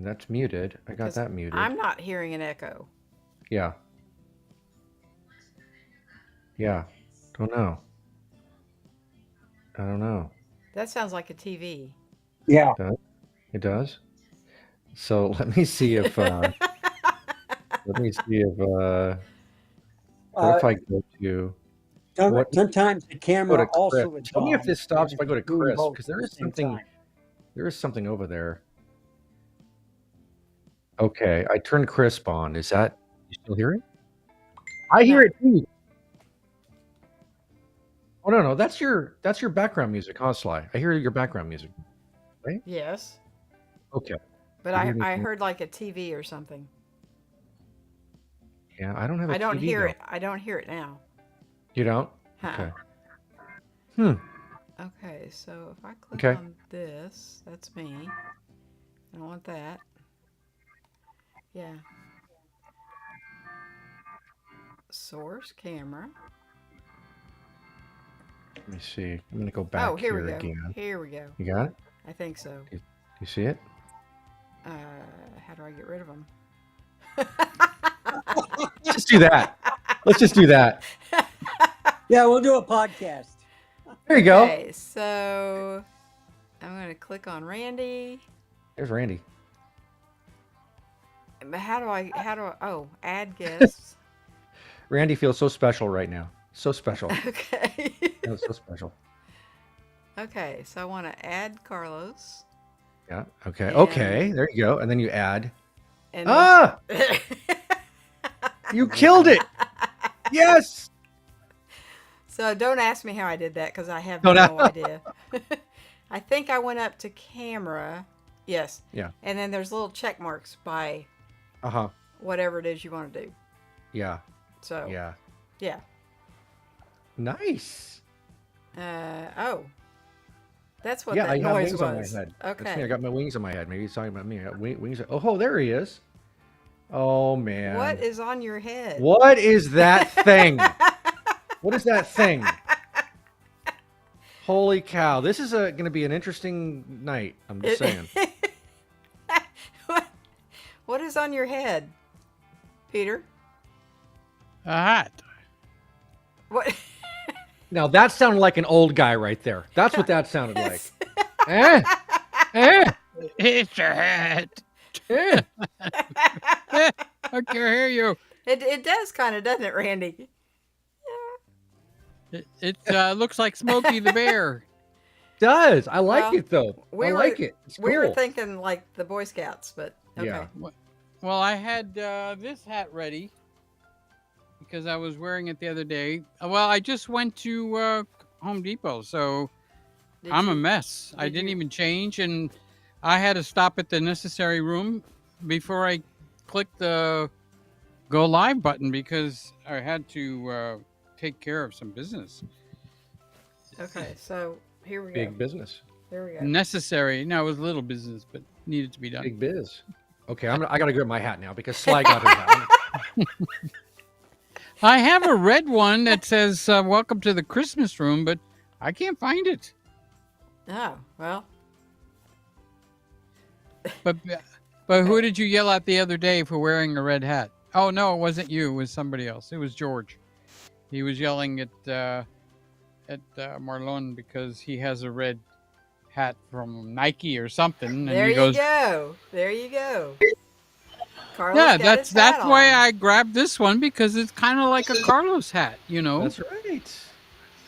that's muted. I got that muted. I'm not hearing an echo. Yeah. Don't know. I don't know. That sounds like a TV. Yeah. It does? So let me see if what if I go to What? Sometimes the Go camera to Chris. also is Tell me if on. this stops and if I go to it's doing Chris, both because at there the is same something. time. There is something over there. Okay, I turned crisp on. Is that you still hear it? I hear No. it too. Oh no, that's your background music, huh, Sly? I hear your background music. Right? Yes. Okay. But You hear I anything? heard like a TV or something. Yeah, I don't have a I don't TV hear though. it. I don't hear it now. You don't? Huh. Okay. Hmm. Okay, so if I click Okay. on this, that's me. I don't want that. Yeah. Source camera. Let me see. I'm gonna go Oh, back here we here go. again. Here we go. You got it? I think so. You see it? How do I get rid of them? Just do that. Let's just do that. Yeah, we'll do a podcast. There you go. Okay, so I'm going to click on Randy. There's Randy. But how do I, oh, add guests. Randy feels so special right now. So special. Okay. That was so special. Okay, so I want to add Carlos. Yeah. Okay. And- Okay. There you go. And then you add. And Ah! You killed it. Yes. So don't ask me how I did that because I have Don't no ask. idea. I think I went up to camera. Yes. Yeah. And then there's little check marks by Uh-huh. whatever it is you want to do. Yeah. So Yeah. yeah. Nice. Oh. That's what Yeah, that I have noise wings on my was. head. That's me. I Okay. got my wings on my head. Maybe he's talking about me. I got wings. Oh, there he is. Oh man. What is on your head? What is that thing? What is that thing? Holy cow! This is going to be an interesting night. I'm just saying. What is on your head, Peter? A hat. What? Now that sounded like an old guy right there. That's what that sounded like. Eh? Eh? It's a hat. Eh? I can't hear you. It does kind of, doesn't it, Randy? It looks like Smokey the Bear. Does I like Well, it though? we I were- like it. It's We were cool. thinking like the Boy Scouts, but okay. Yeah. Well, I had this hat ready because I was wearing it the other day. Well, I just went to Home Depot, so Did I'm a you- mess. I did didn't you- even change, and I had to stop at the necessary room before I clicked the go live button because I had to take care of some business. Okay, so here we go. Big business. Here we go. Necessary. No, it was little business, but needed to be done. Big biz. Okay, I got to get my hat now because Sly got his hat. I have a red one that says "Welcome to the Christmas Room," but I can't find it. Oh, well, But who did you yell at the other day for wearing a red hat? Oh no, it wasn't you. It was somebody else. It was George. He was yelling at Marlon because he has a red hat from Nike or something, and there he you goes, go. There you go. Carlos "Yeah, got his that's hat why on. I grabbed this one because it's kind of like a Carlos hat, you know." That's right.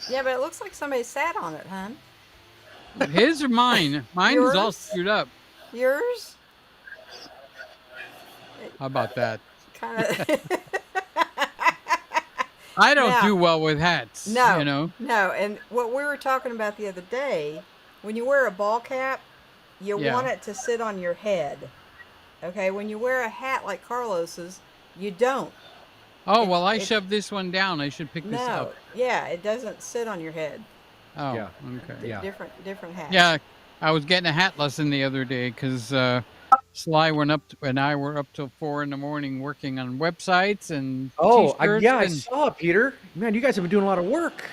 Yeah, but it looks like somebody sat on it, hon. His or mine? Mine is all Yours? screwed up. Yours? How about that? Kind of. I don't Now- do well with hats. No. You know. No, and what we were talking about the other day, when you wear a ball cap, you Yeah. want it to sit on your head. Okay, when you wear a hat like Carlos's, you don't. Oh well, I it- shoved this one down. I should pick this No, up. yeah, it doesn't sit on your head. Oh, Yeah. okay. Yeah. Different hat. Yeah, I was getting a hat lesson the other day because Sly and I were up till 4 a.m. working on websites and Oh, t-shirts yeah, I and saw it, Peter. Man, you guys have been doing a lot of work.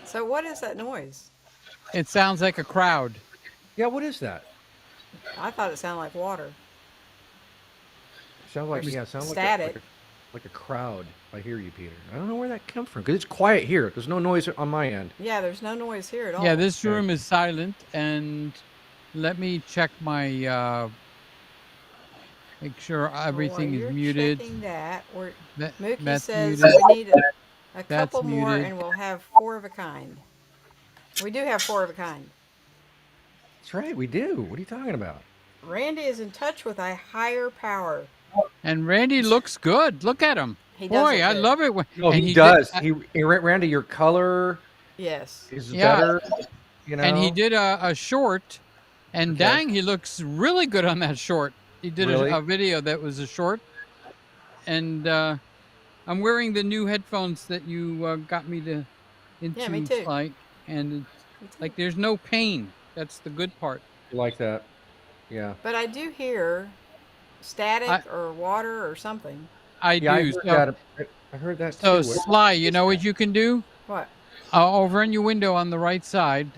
So what is that noise? it sounds like a crowd. Yeah, what is that? I thought it sounded like water. Sounds like There's sounds static. like a crowd. I hear you, Peter. I don't know where that comes from because it's quiet here. There's no noise on my end. Yeah, there's no noise here at all. Yeah, this Okay. room is silent, and let me check my make sure Well, everything while is you're muted. Checking that, That- Mookie that's says muted. we need A That's couple more, muted. and we'll have 4 of a kind. We do have 4 of a kind. That's right, we do. What are you talking about? Randy is in touch with a higher power. And Randy looks good. Look at him. He does Boy, look I good. love it. No, And he did, does. Randy, your color Yes. is yeah, better. You know. and he did a short, and Okay. dang, he looks really good on that short. He did Really? a video that was a short, and I'm wearing the new headphones that you got me to Yeah, me into, too. Sly, and Me too. like there's no pain. That's the good part. You like that? Yeah. But I do hear static I or water or something. I Yeah, I do. heard So that. I heard that so too. Sly, you know what you can do? What? Over in your window on the right side,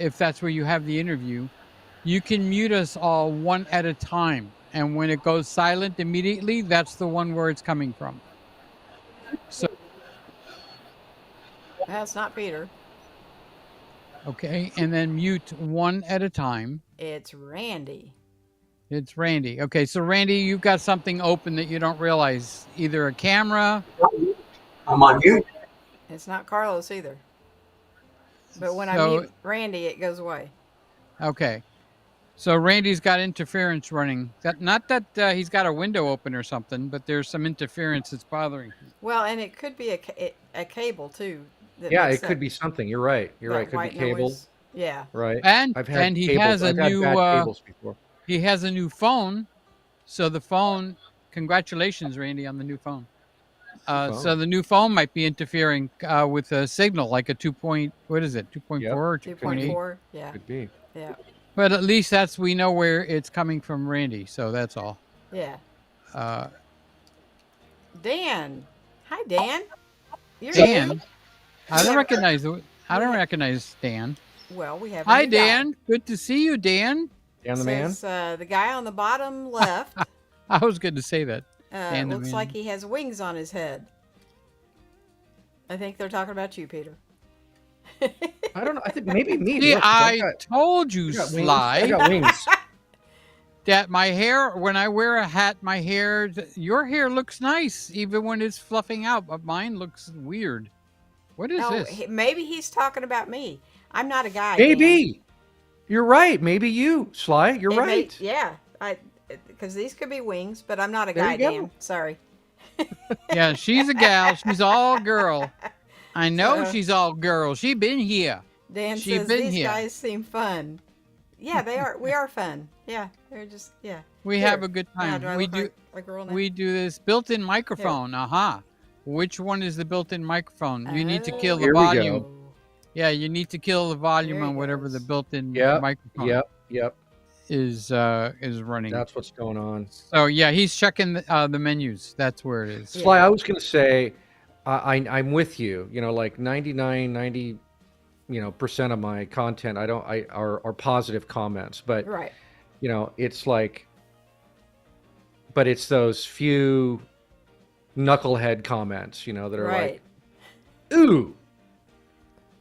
if that's where you have the interview, you can mute us all one at a time. And when it goes silent immediately, that's the one where it's coming from. So, That's not Peter. okay. And then mute one at a time. It's Randy. It's Randy. Okay. So, Randy, you've got something open that you don't realize, either a camera. I'm on mute. It's not Carlos either. But when I So- mute Randy, it goes away. Okay. So Randy's got interference running. Not that he's got a window open or something, but there's some interference that's bothering him. Well, and it could be a cable too. That Yeah, makes it could be something. You're right. You're that right. It could be white cable. noise. Yeah. Right. And I've had he cables. has a I've had new bad cables before. he has a new phone. So the phone, congratulations, Randy, on the new phone. So phone. the new phone might be interfering with a signal, like a 2.4 Yep. or 2.8. 2.4. Yeah. Could be. Yeah. But at least we know where it's coming from, Randy. So that's all. Yeah. Uh, Dan. Hi, Dan. You're Dan, new? I don't Yeah. recognize Dan. Well, we have. A Hi, new guy. Dan. Good to see you, Dan. Dan the man. Says, the guy on the bottom left I was good to say that. Dan the looks man. like he has wings on his head. I think they're talking about you, Peter. I don't know. I think maybe me. See, Look, 'cause I told you, I got wings. I Sly, got wings. that my hair, when I wear a hat, your hair looks nice, even when it's fluffing out, but mine looks weird. What is No, this? maybe he's talking about me. I'm not a guy. Maybe. You're right. Maybe you, Sly. You're Dan. right. Yeah, because these could be wings, but I'm not a There guy, you go. Dan. Sorry. Yeah, she's a gal. She's all girl. I know So- she's all girl. She been here. Dan She says been these here. guys seem fun. Yeah, they are. We are fun. Yeah, they're just We Here. have a good Now, time. do I We look do. like a girl now? We do this built-in microphone. Aha. Which one is the built-in microphone? You need to kill the Here we go. volume. Yeah, you need to kill the volume There he on whatever the goes. built-in Yep, microphone Yep. is running. That's what's going on. So yeah, he's checking the menus. That's where it is. Yeah. Sly, I was going to say, I'm with you. You know, like 90 percent of my content, are positive comments, but Right. you know, it's like, but it's those few knucklehead comments, you know, that are Right. like, ooh,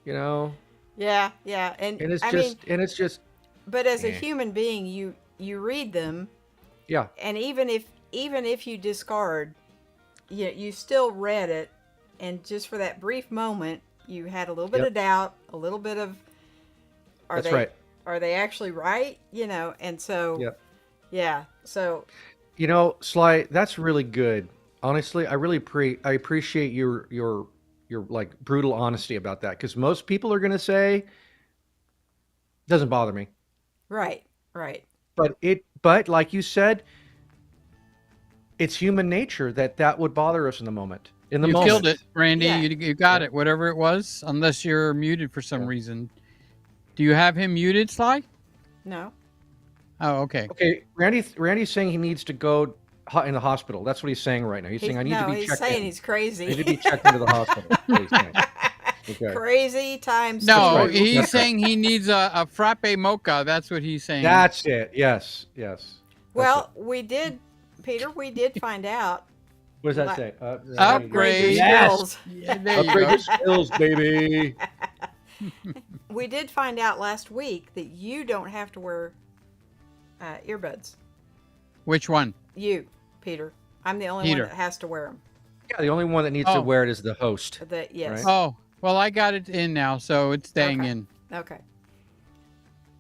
you know, Yeah. And and I mean, it's just, but as a eh. human being, you read them, yeah, and even if you discard, you still read it, and just for that brief moment, you had a little bit Yep. of doubt, a little bit of, that's right. Are they actually right? You know, and so, Yep. yeah, so You know, Sly, that's really good. Honestly, I really appreciate your like brutal honesty about that, because most people are going to say, doesn't bother me. right. But like you said, it's human nature that would bother us in the moment. In the You moment. killed it, Randy. Yeah. You got Yeah. it. Whatever it was, unless you're muted for some Yeah. reason. Do you have him muted, Sly? No, Oh, okay. Okay, Randy's saying he needs to go in the hospital. That's what he's saying right now. He's saying I need to be he's checked saying in. he's I crazy. need to be checked into the hospital. That's what he's saying. Okay. Crazy times. No, right. he's That's right. saying he needs a frappe mocha. That's what he's saying. That's it. Yes. That's Well, it. we did find out. What does that La- say? Upgrade. your Yes. skills. Yeah, there you Upgrade go. your skills, baby. We did find out last week that you don't have to wear earbuds. Which one? You, Peter. I'm the only Peter. one that has to wear them. Yeah, the only one that needs to Oh. wear it is the host. Yes. Right. Oh, well, I got it in now, so it's staying Okay. in. Okay.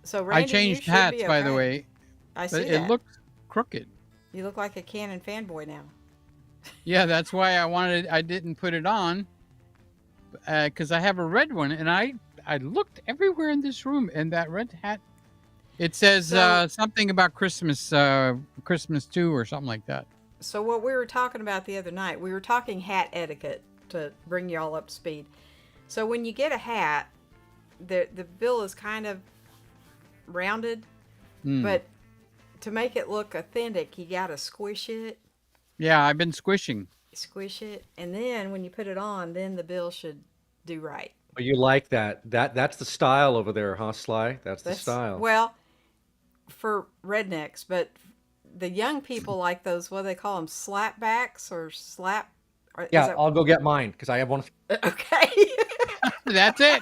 So I Randy, you changed should hats, be okay. by the way, I but see it that. looks crooked. You look like a Canon fanboy now. Yeah, that's why I didn't put it on, because I have a red one, and I looked everywhere in this room, and that red hat. It says So- something about Christmas, Christmas 2 or something like that. So what we were talking about the other night, we were talking hat etiquette to bring you all up to speed. So when you get a hat, the bill is kind of rounded, Hmm. but to make it look authentic, you gotta squish it, Yeah, I've been squishing. and then when you put it on, then the bill should do right. Oh, you like that? That's the style over there, huh, Sly? That's the style. Well, for rednecks, but the young people like those, what do they call them, slapbacks or slap? Or, Yeah, I'll go get mine because I have one. Okay. That's it.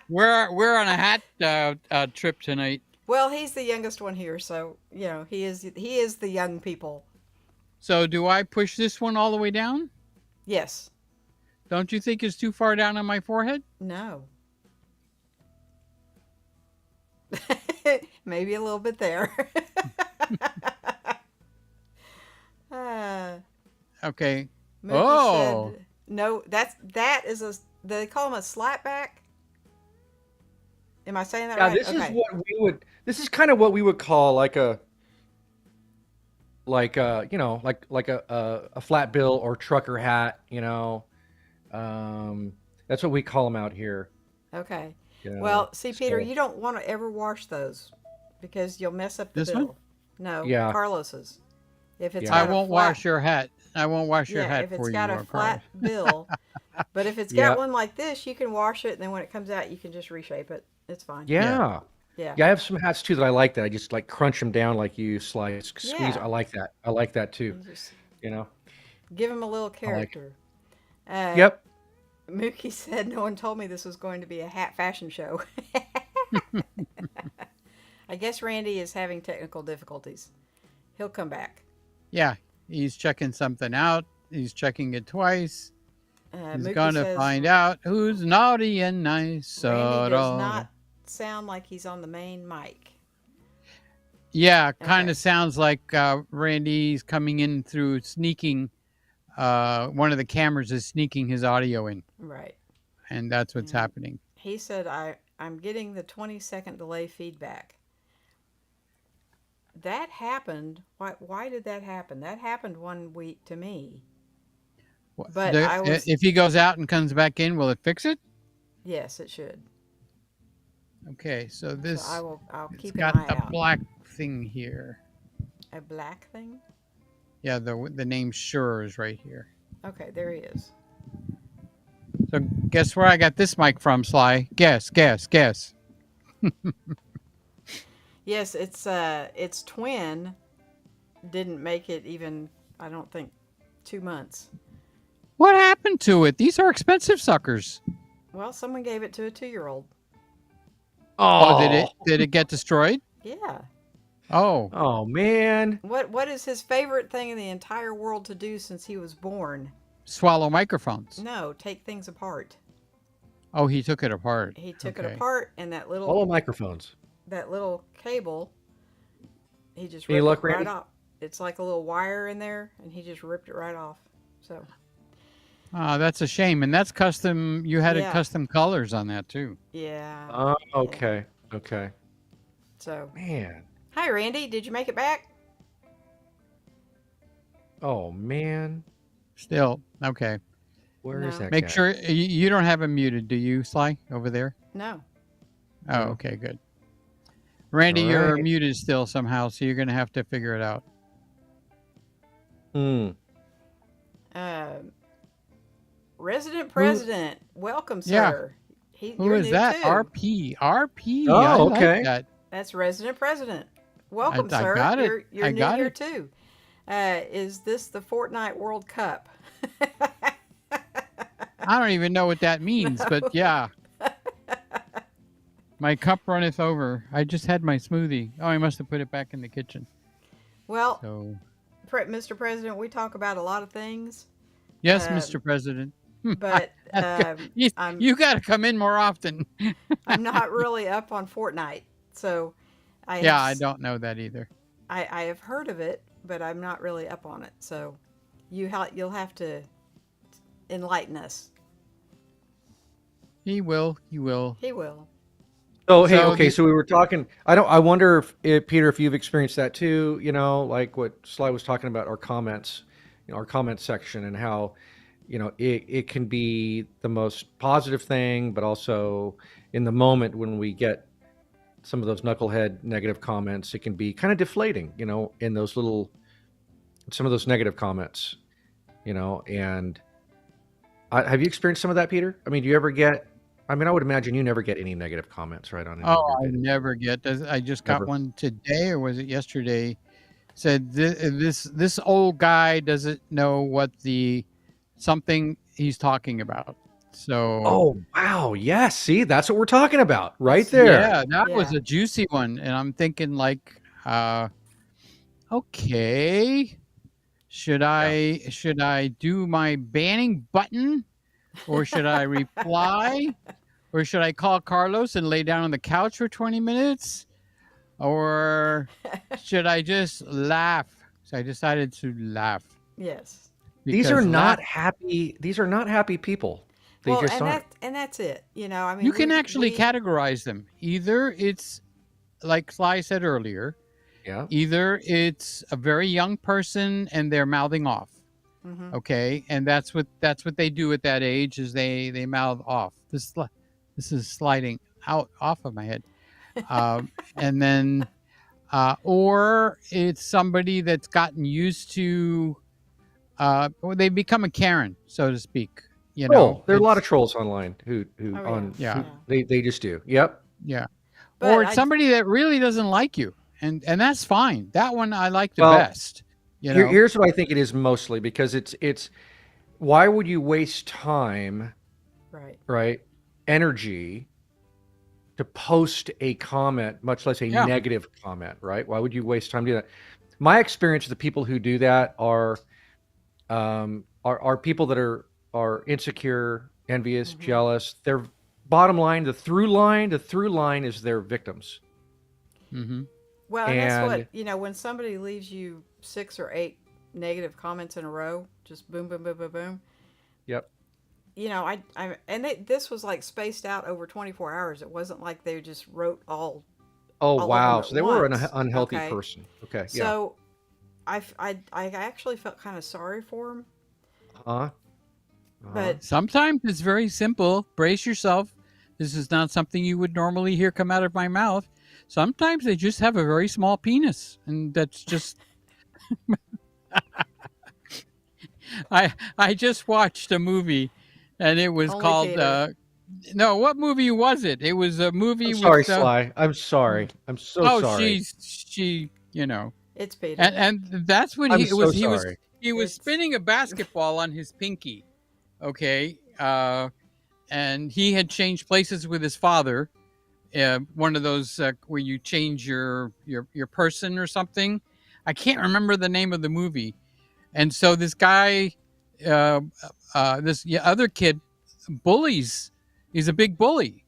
We're on a hat trip tonight. Well, he's the youngest one here, so you know he is the young people. So do I push this one all the way down? Yes. Don't you think it's too far down on my forehead? No. Maybe a little bit there. Okay. Mookie Oh. said, no, that is a. They call them a slapback. Am I saying that Yeah, right? this is what we would. This is kind of what we would call like a flat bill or trucker hat. That's what we call them out here. Okay. you know, Well, see, Peter, so- you don't want to ever wash those because you'll mess up the This bill. one? No, Yeah. Carlos's. If it's Yeah. got I a won't flat, wash your hat. I won't wash your hat if for it's you. got a Carlos. flat bill. But if it's got Yeah. one like this, you can wash it, and then when it comes out, you can just reshape it. It's fine. Yeah. Yeah. Yeah, I have some hats too that I like that. I just like crunch them down like you slice, squeeze. Yeah. I like that. I like that too. You just You know. give him a little character. Yep. Mookie said, no one told me this was going to be a hat fashion show. I guess Randy is having technical difficulties. He'll come back. Yeah, he's checking something out. He's checking it twice. He's Mookie gonna says, find out who's naughty and nice. Randy does So- not sound like he's on the main mic. Yeah, kind Okay. of sounds like Randy's coming in through sneaking. One of the cameras is sneaking his audio in, Right. and that's what's Yeah. happening. He said, I'm getting the 20-second delay feedback. That happened. Why did that happen? That happened one week to me. But I was- If he goes out and comes back in, will it fix it? Yes, it should. Okay, so this So I'll it's keep an got eye the out. black thing here. A black thing? Yeah, the name Sure is right here. Okay, there he is. So guess where I got this mic from, Sly? Guess. Yes, its twin didn't make it even, I don't think, 2 months. What happened to it? These are expensive suckers. Well, someone gave it to a 2-year-old. Oh, did it get destroyed? Yeah. Oh, Oh man. What is his favorite thing in the entire world to do since he was born? swallow microphones. No, take things apart. Oh, he took it apart. He took it Okay. apart, and that All little microphones. cable, he just Can you ripped look, it right Randy? off. It's like a little wire in there, and he just ripped it right off. So Oh, that's a shame. And that's custom. You had Yeah. custom colors on that too. yeah. Oh, okay. Okay. So Man. hi, Randy. Did you make it back? Oh man. Still okay. Where is No. that Make guy? sure you don't have him muted, do you, Sly, over there? No. Oh, No. okay, good. Randy, All you're right. muted still somehow, so you're gonna have to figure it out. Hmm. Resident President, welcome, Yeah. sir. Who You're is new that? too. RP. Oh, I like okay. that. That's Resident President. Welcome, I sir. got it. You're I new got here it. too. Is this the Fortnite World Cup? I don't even know what that means, but yeah. My cup runneth over. I just had my smoothie. Oh, I must have put it back in the kitchen. Well, So Mr. President, we talk about a lot of things, Yes, Um, Mr. President. but you I'm you got to come in more often. I'm not really up on Fortnite, so I have Yeah, I don't know that either. I have heard of it, but I'm not really up on it. So you'll have to enlighten us. He will. He will. He will. So hey, So okay, the so we were talking. I wonder if Peter, if you've experienced that too. You know, like what Sly was talking about our comments, our comment section, and how, it can be the most positive thing, but also in the moment when we get some of those knucklehead negative comments, it can be kind of deflating. In those some of those negative comments. And have you experienced some of that, Peter? I mean, do you ever get? I mean, I would imagine you never get any negative comments, right, on any of oh, your I videos. never get this. I just got Never. one today, or was it yesterday? Said this old guy doesn't know what the something he's talking about. So Oh, wow. Yes. See, that's what we're talking about right It's there. yeah, that was yeah. a juicy one, and I'm thinking like, okay, Yeah. should I do my banning button, or should I reply, or should I call Carlos and lay down on the couch for 20 minutes, or should I just laugh? So I decided to laugh Yes. These are because laugh not happy. These are not happy people. They Well, just aren't. and that's it. I you mean, can actually we categorize them. Either it's like Sly said earlier, Yeah. either it's a very young person and they're mouthing off. hmm Okay, and that's what they do at that age is they mouth off. This is sliding out off of my head, and then or it's somebody that's gotten used to or they become a Karen, so to speak. Troll. There are a lot of It's trolls online Oh yeah. yeah, who Yeah. they just do. Yep. yeah, But or it's I somebody that really doesn't like you, and that's fine. That one I like the Well, best. You know, here's what I think it is mostly because it's why would you waste time, right. right? Energy to post a comment, much less a yeah, negative comment, right? Why would you waste time doing that? My experience, the people who do that are people that are insecure, envious, hmm jealous. Their bottom line, the through line is their victims. mm-hmm. Well, and that's And what when somebody leaves you 6 or 8 negative comments in a row, just boom, boom, boom, boom, boom. yep. This was like spaced out over 24 hours. It wasn't like they just wrote Oh all of them wow. at So they were an once. unhealthy Okay, person. Okay. Yeah. so I actually felt kind of sorry for him, Uh-huh. Uh-huh. but Sometimes it's very simple. Brace yourself. This is not something you would normally hear come out of my mouth. Sometimes they just have a very small penis, and that's just. I just watched a movie, and it was only called. Peter. No, what movie was it? It was a movie I'm sorry, with. Sly. I'm sorry. I'm so Oh, sorry. she. It's Peter. And that's what I'm he so was. sorry. He was It's spinning a basketball on his pinky. Okay. And he had changed places with his father. One of those where you change your person or something. I can't remember the name of the movie. And so this guy, this other kid, bullies. He's a big bully.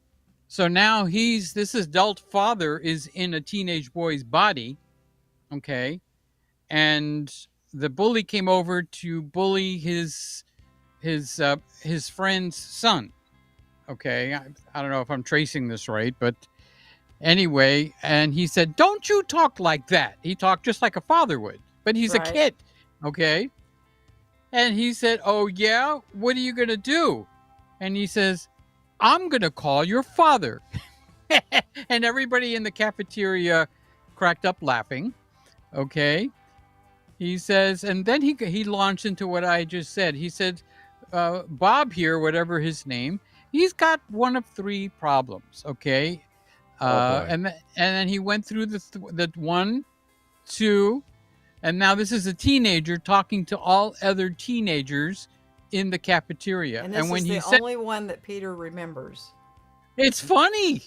So now this adult father is in a teenage boy's body. Okay, and the bully came over to bully his friend's son. Okay, I don't know if I'm tracing this right, but anyway, and he said, "Don't you talk like that." He talked just like a father would, but he's a right. kid. Okay, and he said, "Oh yeah, what are you gonna do?" And he says, "I'm gonna call your father." And everybody in the cafeteria cracked up laughing. Okay, he says, and then he launched into what I just said. He said, Bob here, whatever his name, he's got one of 3 problems. Okay, Oh boy. and then he went through the 1, 2, and now this is a teenager talking to all other teenagers in the cafeteria. And And this when is he the said, only one that Peter remembers. it's funny.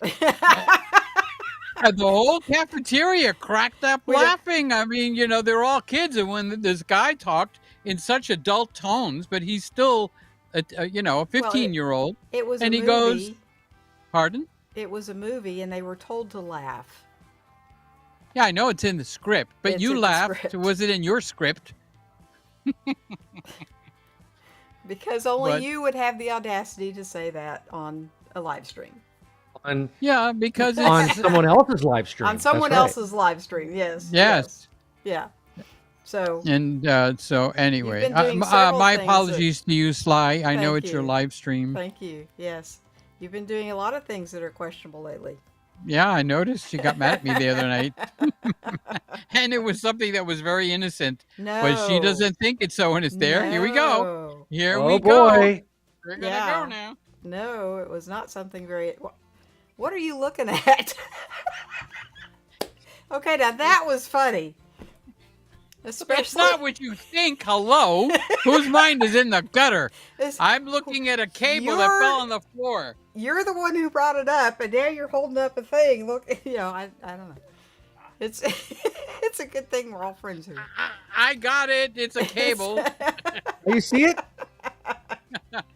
The whole cafeteria cracked up We- laughing. I mean, they're all kids, and when this guy talked in such adult tones, but he's still, a 15-year-old, It was and a he movie. goes, "Pardon?" It was a movie, and they were told to laugh. Yeah, I know it's in the script, but It's you in the laughed. script. Was it in your script? Because only But- you would have the audacity to say that on a live stream. On Yeah, because on it's someone else's live stream. On someone That's right. else's live stream, yes. Yes. Yeah. So And so anyway, You've been doing several my things apologies to you, Sly. I know Thank it's your you. live stream. thank you. Yes. You've been doing a lot of things that are questionable lately. Yeah, I noticed. She got mad at me the other night. And it was something that was very innocent. No. But she doesn't think it's so, and it's there. Here we go. No. Here Oh we go. boy. We're going to Yeah. go now. No, it was not something very. What are you looking at? Okay, now that was funny. Especially. It's not what you think. Hello. Whose mind is in the gutter? It's- I'm looking at a cable that You're- fell on the floor. You're the one who brought it up, and now you're holding up a thing. Look, I don't know. It's it's a good thing we're all friends here. I got it. It's a cable. You see it?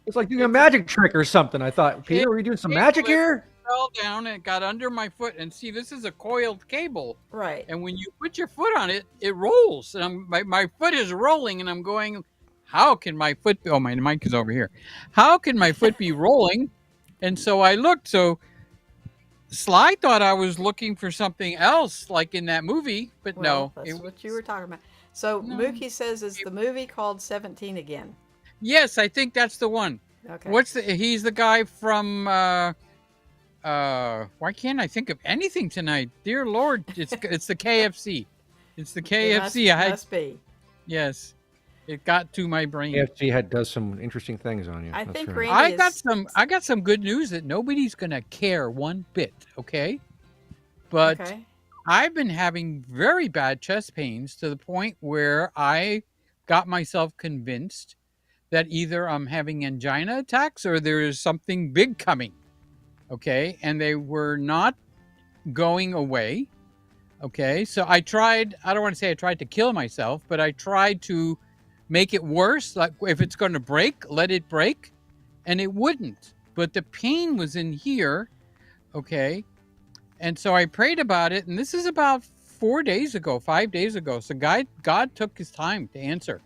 It's like doing a magic trick or something. I thought, Peter, are you doing some magic here? Fell down and it got under my foot. And see, this is a coiled cable. Right. And when you put your foot on it, it rolls. And my foot is rolling, and I'm going, how can my foot be? Oh, my mic is over here. How can my foot be rolling? And so I looked. So Sly thought I was looking for something else, like in that movie. But Well, no. that's it what you were talking about. So No. Mookie says, is the movie called 17 again? Yes, I think that's the one. Okay. He's the guy from why can't I think of anything tonight? Dear Lord, it's the KFC. It's the KFC. Must be. Yes. It got to my brain. AFC does some interesting things on you. I That's think right. Randy I got some good news that nobody's gonna care one bit, okay? But Okay. I've been having very bad chest pains to the point where I got myself convinced that either I'm having angina attacks or there is something big coming. Okay? And they were not going away. Okay? So I don't want to say I tried to kill myself, but I tried to make it worse. Like, if it's going to break, let it break. And it wouldn't. But the pain was in here. Okay? And so I prayed about it. And this is about 5 days ago. So God took his time to answer.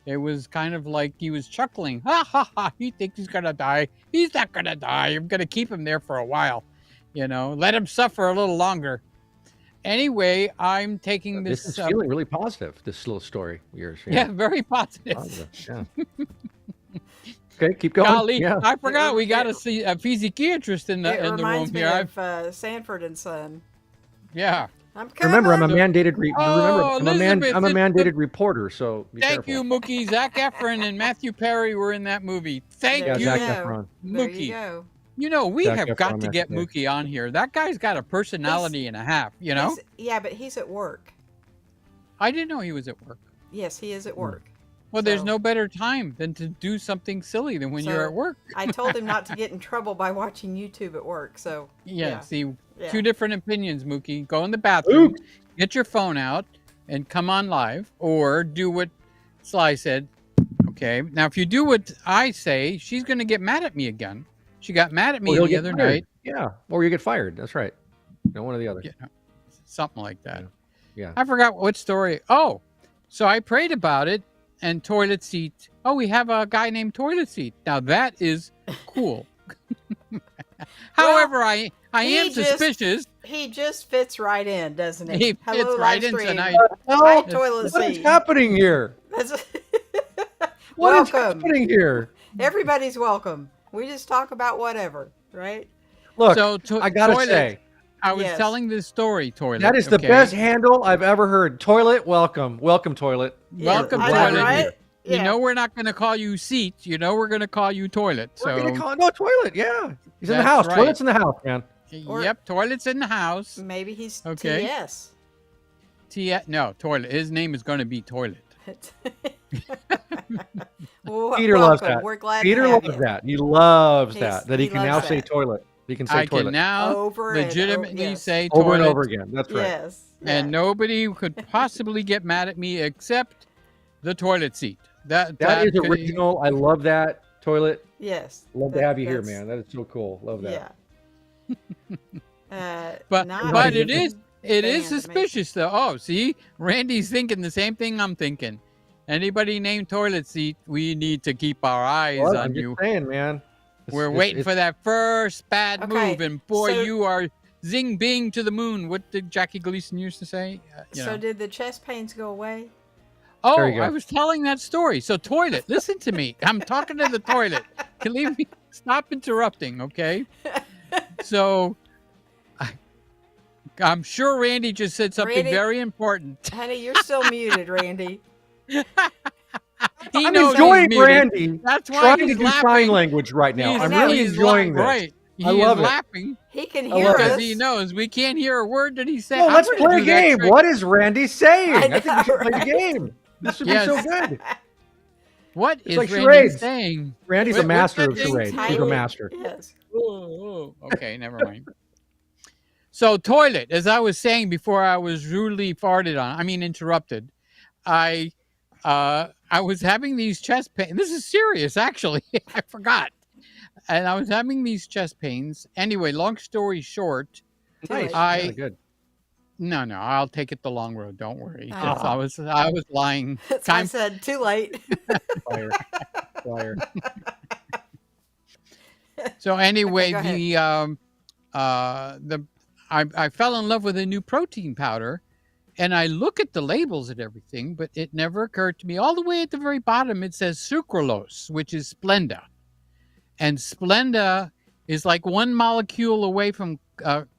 It was kind of like he was chuckling. Ha ha ha. He thinks he's going to die. He's not going to die. I'm going to keep him there for a while. Let him suffer a little longer. Anyway, I'm taking This this. is feeling really positive, this little story of yours. Yeah, very positive. Positive, yeah. Okay, keep going. Golly, Yeah. I forgot we got a physiatrist in It the reminds room me here. of Sanford and Son. Yeah. I'm coming. Remember, I'm a mandated. Oh, I'm a Elizabeth, mandated reporter. So be Thank careful. you, Mookie. Zac Efron and Matthew Perry were in that movie. Thank There Yeah, you, Zac go. Efron. There you Mookie. go. We Zac have Efron, got to get Matthew Mookie on here. That guy's got a personality and a half, He's- yeah, but he's at work. I didn't know he was at work. Yes, he is at work. Well, there's So- no better time than to do something silly than when you're So- at work. I told him not to get in trouble by watching YouTube at work. So Yeah, see, yeah. two different opinions, Mookie. Go in the bathroom, get your phone out, and come on live, or do what Sly said. Okay. Now, if you do what I say, she's going to get mad at me again. She got mad at me Or you'll the get other fired. night. Yeah, or you get fired. That's right. No, one or the other. Yeah, something like that. Yeah. I forgot what story. Oh, so I prayed about it, and toilet seat. Oh, we have a guy named Toilet Seat. Now that is cool. However, I am suspicious. He just fits right in, doesn't he? He fits Hello, right live in stream. tonight. Hi, What toilet is seat. happening here? That's- What is Welcome. happening here? Everybody's welcome. We just talk about whatever, right? Look, So I gotta toilet, say, I was Yes. telling this story. Toilet. that is the okay? best handle I've ever heard. Toilet, welcome, toilet. Welcome, I know, Glad toilet. you're right? here. You Yeah. know we're not going to call you seat. You know we're going to call you toilet. We're So gonna call no toilet. Yeah, he's in the That's house. right. Toilet's in the house, man. Or- yep, toilet's in the house. Maybe he's Okay. TS. No, toilet. His name is going to be Toilet. Well, Peter loves welcome. that. We're glad Peter to have loves you. that. He loves He's- that. That he he can now loves say that. toilet. You can say I toilet can now Over and legitimately yes. say over toilet, and over again. That's right. Yes. and yeah. nobody could possibly get mad at me except the toilet seat. That That is original. I love that toilet. Yes. Love to have you here, that's- man. That is so cool. Love that. Yeah. But Not it is banned, suspicious though. Oh, see, Randy's thinking the same thing I'm thinking. Anybody named toilet seat, we need to keep our eyes Well, on I'm you. just saying, man. We're waiting for that first bad Okay, move, and boy, so- you are zing bing to the moon. What did Jackie Gleason used to say? So did the chest pains go away? Oh, There you go. I was telling that story. So toilet, listen to me. I'm talking to the toilet. Can leave me stop interrupting, okay? So I'm sure Randy just said something Randy- very important. Honey, you're still muted, Randy. He I'm knows enjoying he's muted. Randy That's why trying to he's do laughing. sign language right now. I'm know, really he's enjoying this. Right. He I love is it. laughing He can I hear love it. us. because he knows we can't hear a word that he's saying. Well, I'm let's gonna play a do that game. trick. What is Randy saying? I I think we should know, play the right? game. This would be so Yes. good. What It's is like Randy charades. saying? Randy's a What's master that of thing? charades. He's a Typing. master. Yes. Okay, never mind. So toilet, as I was saying before I was rudely interrupted, I was having these chest pains. This is serious, actually. I forgot. And I was having these chest pains. Anyway, long story short, Nice. late. Yeah, good. no, I'll take it the long road. Don't worry. Oh. 'Cause I was lying. That's why I said too late. Fire. Fire. So anyway, go ahead. I fell in love with a new protein powder, and I look at the labels and everything, but it never occurred to me. All the way at the very bottom, it says sucralose, which is Splenda, and Splenda is like one molecule away from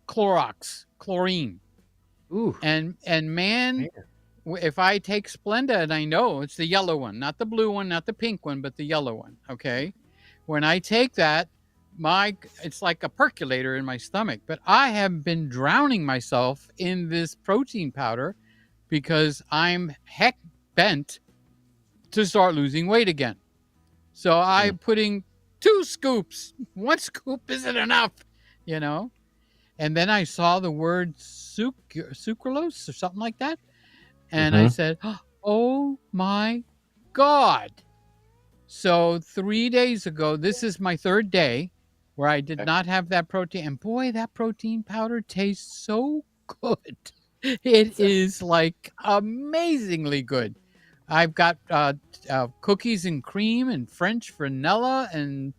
chlorine. Ooh. And man, if I take Splenda, and I know it's the yellow one, not the blue one, not the pink one, but the yellow one. Okay, when I take that, it's like a percolator in my stomach. But I have been drowning myself in this protein powder because I'm heck bent to start losing weight again. So I'm putting 2 scoops. 1 scoop isn't enough, you know. And then I saw the word sucralose or something like that. And I said, oh my God. So 3 days ago, this is my 3rd day where I did not have that protein. And boy, that protein powder tastes so good. It is like amazingly good. I've got cookies and cream and French vanilla and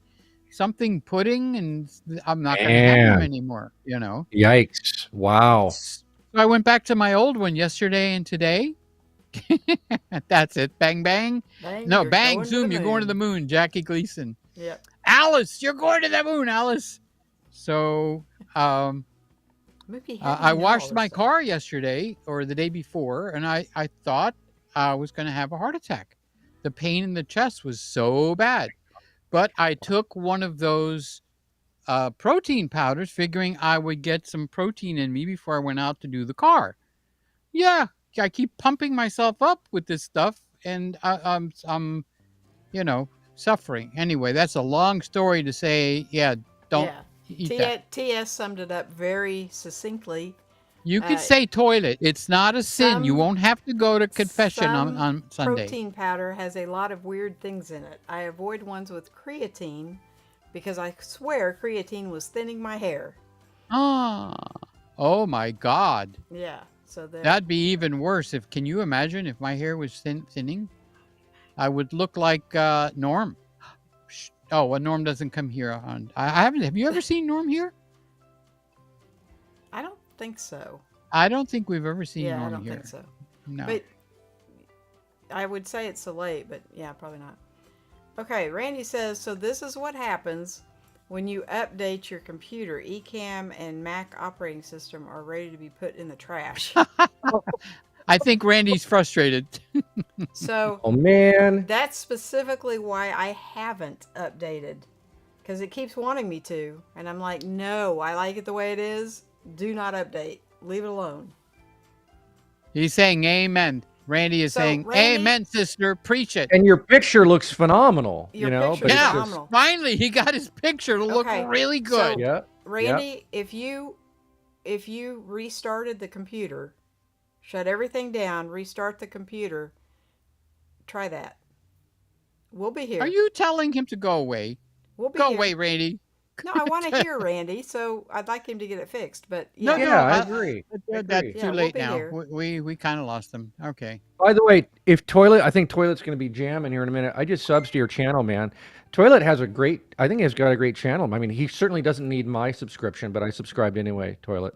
something pudding, and I'm not going to have them Man. anymore, you know. Yikes. Wow. So I went back to my old one yesterday and today. That's it. Bang, bang. No, you're bang, going to zoom. the You're going to the moon. moon. Jackie Gleason. Yep. Alice, you're going to the moon, Alice. So Maybe I washed my car yesterday or the day before, and I thought I was going to have a heart attack. The pain in the chest was so bad. But I took one of those protein powders, figuring I would get some protein in me before I went out to do the car. Yeah, I keep pumping myself up with this stuff, and I'm suffering. Anyway, that's a long story to say. Yeah, don't eat that. TS summed it up very succinctly. You could say toilet. It's not a sin. You some- won't have to go to confession Some on Sunday. Protein powder has a lot of weird things in it. I avoid ones with creatine because I swear creatine was thinning my hair. Oh my God. Yeah. So That'd be even worse. Can you imagine if my hair was thinning? I would look like Norm. Oh, well, Norm doesn't come here on. I haven't. Have you ever seen Norm here? I don't think so. I don't think we've ever seen Yeah, Norm I don't here. think so. No. But I would say it's so late, but yeah, probably not. Okay, Randy says, so this is what happens when you update your computer. Ecamm and Mac operating system are ready to be put in the trash. I think Randy's frustrated. So Oh, man. that's specifically why I haven't updated, because it keeps wanting me to, and I'm like, no, I like it the way it is. Do not update. Leave it alone. He's saying amen. Randy is So, saying, Randy- amen, sister. Preach it. And your picture looks phenomenal, Your you know? picture But is it's Yeah, just, phenomenal. finally, he got his picture to look Okay, really good. so- yeah. Randy, if you restarted the computer, shut everything down, restart the computer, try that. We'll be here. Are you telling him to go away? We'll be Go here. away, Randy. No, I want to hear Randy, so I'd like him to get it fixed. But No, yeah, no, Yeah, I agree. I that's agree. Yeah, too we'll late be now. here. We kind of lost him. Okay. By the way, if Toilet, I think Toilet's going to be jamming here in a minute. I just subs to your channel, man. Toilet has a great, I think he's got a great channel. I mean, he certainly doesn't need my subscription, but I subscribed anyway, Toilet.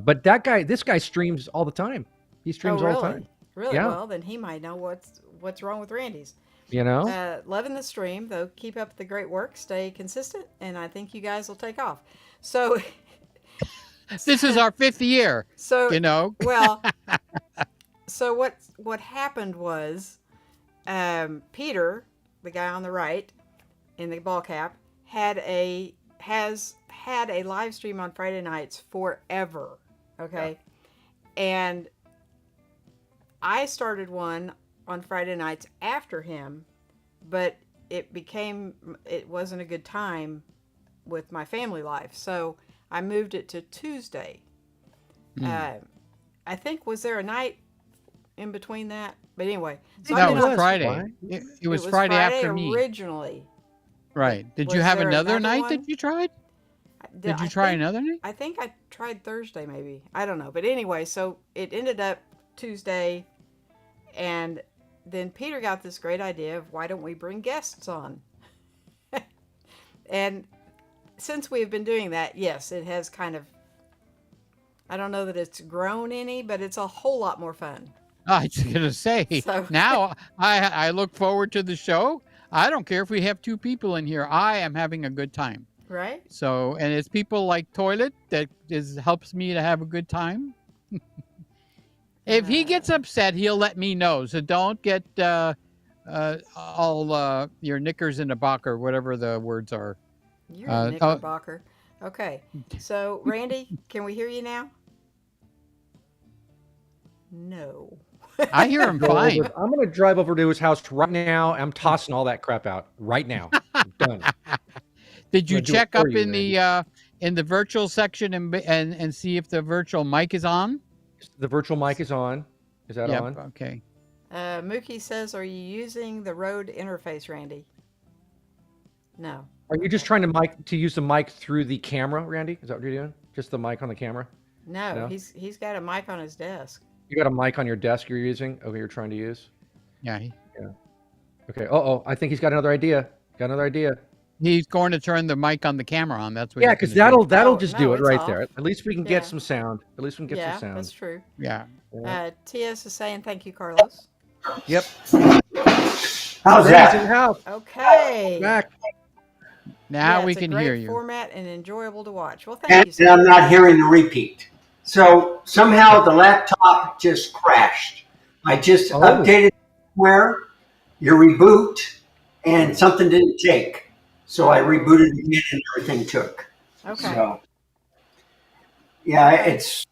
But this guy streams all the time. He oh streams all the time. really? Really? Yeah. Well, then he might know what's wrong with Randy's. You know? Loving the stream, though. Keep up the great work. Stay consistent, and I think you guys will take off. So, This is our 5th year, so you know. well, so what happened was, Peter, the guy on the right, in the ball cap, has had a live stream on Friday nights forever. Okay, and I started one on Friday nights after him, but it wasn't a good time with my family life, so I moved it to Tuesday. I think, was there a night in between that? But anyway, so That I've been was on- Friday. It was Friday after me. originally. Right. Did Was you have there another another night one? that you tried? Did I you try think- another night? I think I tried Thursday, maybe. I don't know. But anyway, so it ended up Tuesday, and then Peter got this great idea of, why don't we bring guests on? And since we've been doing that, yes, it has kind of, I don't know that it's grown any, but it's a whole lot more fun. I was going to say, So- now I look forward to the show. I don't care if we have 2 people in here. I am having a good time. Right? So, and it's people like Toilet that helps me to have a good time. If he gets upset, he'll let me know. So don't get all your knickers in a bock, or whatever the words are. You're a knickerbocker. Okay. So, Randy, can we hear you now? No. I hear him Go fine. over- I'm going to drive over to his house right now. I'm tossing all that crap out right now. Done. Did you I'm gonna do it check for up you, in the virtual section and see if the virtual mic is on? The virtual mic is on. Is that Yep. on? Okay. Mookie says, are you using the Rode interface, Randy? No. Are you just trying to use the mic through the camera, Randy? Is that what you're doing? Just the mic on the camera? No, No? he's got a mic on his desk. You got a mic on your desk you're using? Okay, you're trying to use? Yeah. Okay. Uh-oh, I think he's got another idea. He's going to turn the mic on the camera on. That's what. Yeah, he's because gonna do. that'll Oh, just no, do it it's right off. there. At least we can Yeah. get some sound. At least we can get Yeah, some sound. that's true. Yeah. TS is saying thank you, Carlos. Yep. How's Randy's in that? the house. Okay. Back. Now Yeah, we it's can a great hear you. format and enjoyable to watch. Well, thank you. And I'm not hearing the repeat. So somehow the laptop just crashed. I just Oh. updated where you reboot and something didn't take. So I rebooted again and everything took. Okay. So yeah, it's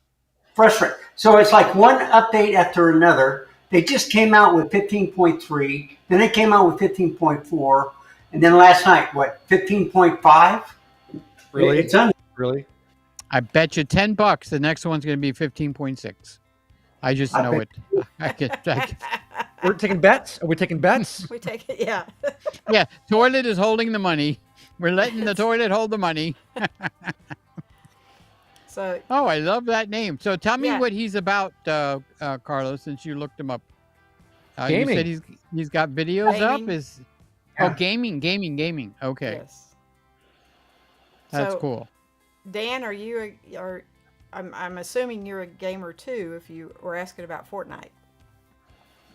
frustrating. So it's like one update after another. They just came out with 15.3, then they came out with 15.4, and then last night, 15.5? Really? It's un- Really? I bet you $10 the next one's going to be 15.6. I just I know bet- it. I can. We're taking bets? Are we taking bets? We take it, yeah. Yeah, toilet is holding the money. We're letting the toilet hold the money. So Oh, I love that name. So tell me Yeah. what he's about, Carlos, since you looked him up. You Gaming. said he's got videos up. Gaming. Oh, Yeah. gaming. Okay, yes. that's So, cool. Dan, I'm assuming you're a gamer too. If you were asking about Fortnite.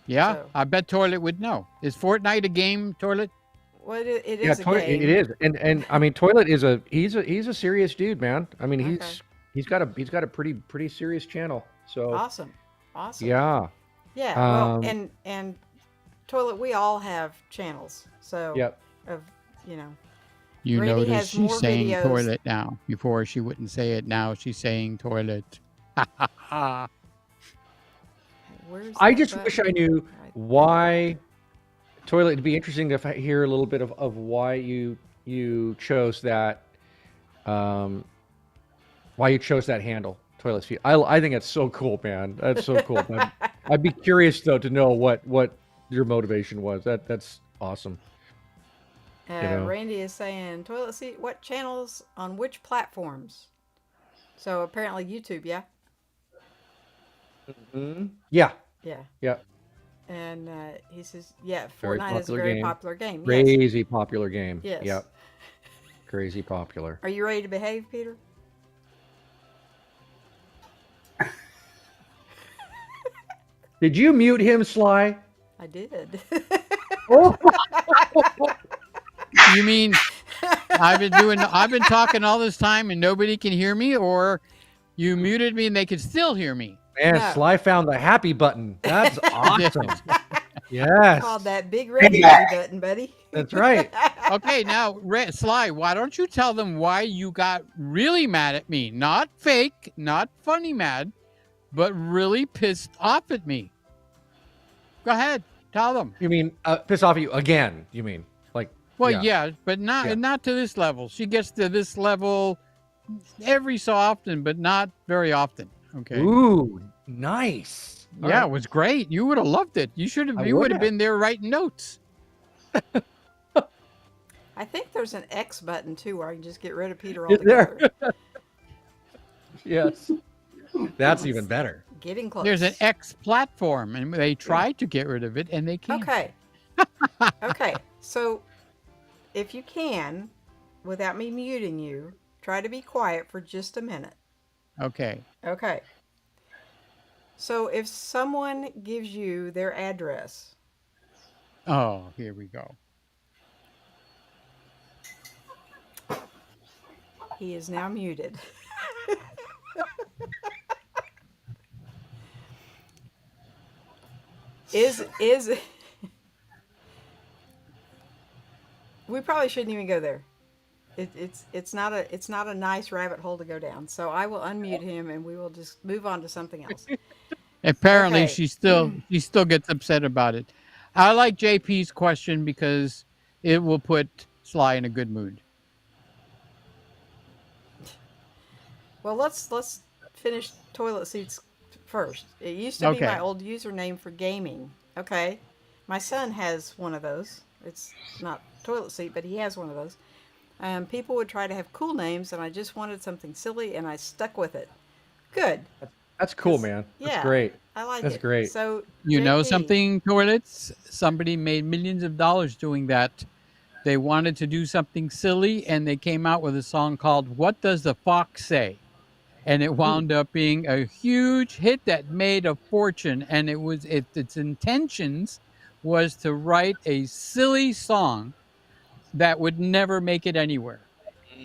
Yeah, so- I bet Toilet would know. Is Fortnite a game, Toilet? Well, it is Yeah, a game. it is. And I mean, Toilet is he's a serious dude, man. I mean, Okay. he's got a pretty serious channel. So Awesome. yeah. Yeah. Um, Well, and Toilet, we all have channels. So Yep. of you know. You Randy notice has she's more saying videos. toilet now. Before she wouldn't say it. Now she's saying toilet. Where's I that just button? wish I knew Right. why Toilet. It'd be interesting to hear a little bit of why you chose that why you chose that handle, toilet seat. I think that's so cool, man. That's so cool. I'd be curious though to know what your motivation was. That's awesome. Randy is saying, toilet seat, what channels on which platforms? So apparently YouTube, yeah? Mm-hmm. Yeah. Yeah. Yeah. And he says, yeah, Very Fortnite is a popular very game. popular game. Yes. Crazy popular game. Yes. Yep. Crazy popular. Are you ready to behave, Peter? Did you mute him, Sly? I did. Oh. You mean I've been talking all this time and nobody can hear me, or you muted me and they could still hear me? Man, No. Sly found the happy button. That's awesome. Yes. Called that big red easy button, buddy. That's right. Okay, now Sly, why don't you tell them why you got really mad at me? Not fake, not funny mad, but really pissed off at me. Go ahead, tell them. You mean piss off at you again? You mean like? Well, yeah, but not to this level. She gets to this level every so often, but not very often. Okay. Ooh, nice. Yeah, it was great. You would have loved it. You would have been there writing notes. I think there's an X button too where I can just get rid of Peter Is there? altogether. Yes. That's even better. Getting close. There's an X platform, and they tried to get rid of it, and they can't. Okay. Okay. So if you can, without me muting you, try to be quiet for just a minute. Okay. Okay. So if someone gives you their address, Oh, here we go. he is now muted. Is we probably shouldn't even go there. It's not a nice rabbit hole to go down. So I will unmute him and we will just move on to something else. Apparently, Okay. she still gets upset about it. I like JP's question because it will put Sly in a good mood. Well, let's finish toilet seats first. It used to be Okay. my old username for gaming. Okay, my son has one of those. It's not toilet seat, but he has one of those. People would try to have cool names, and I just wanted something silly, and I stuck with it. Good. That's cool, man. That's Yeah, great. I like That's it. great. So You know JP, something, toilets? Somebody made millions of dollars doing that. They wanted to do something silly, and they came out with a song called "What Does the Fox Say?" And it wound up being a huge hit that made a fortune. And its intentions was to write a silly song that would never make it anywhere.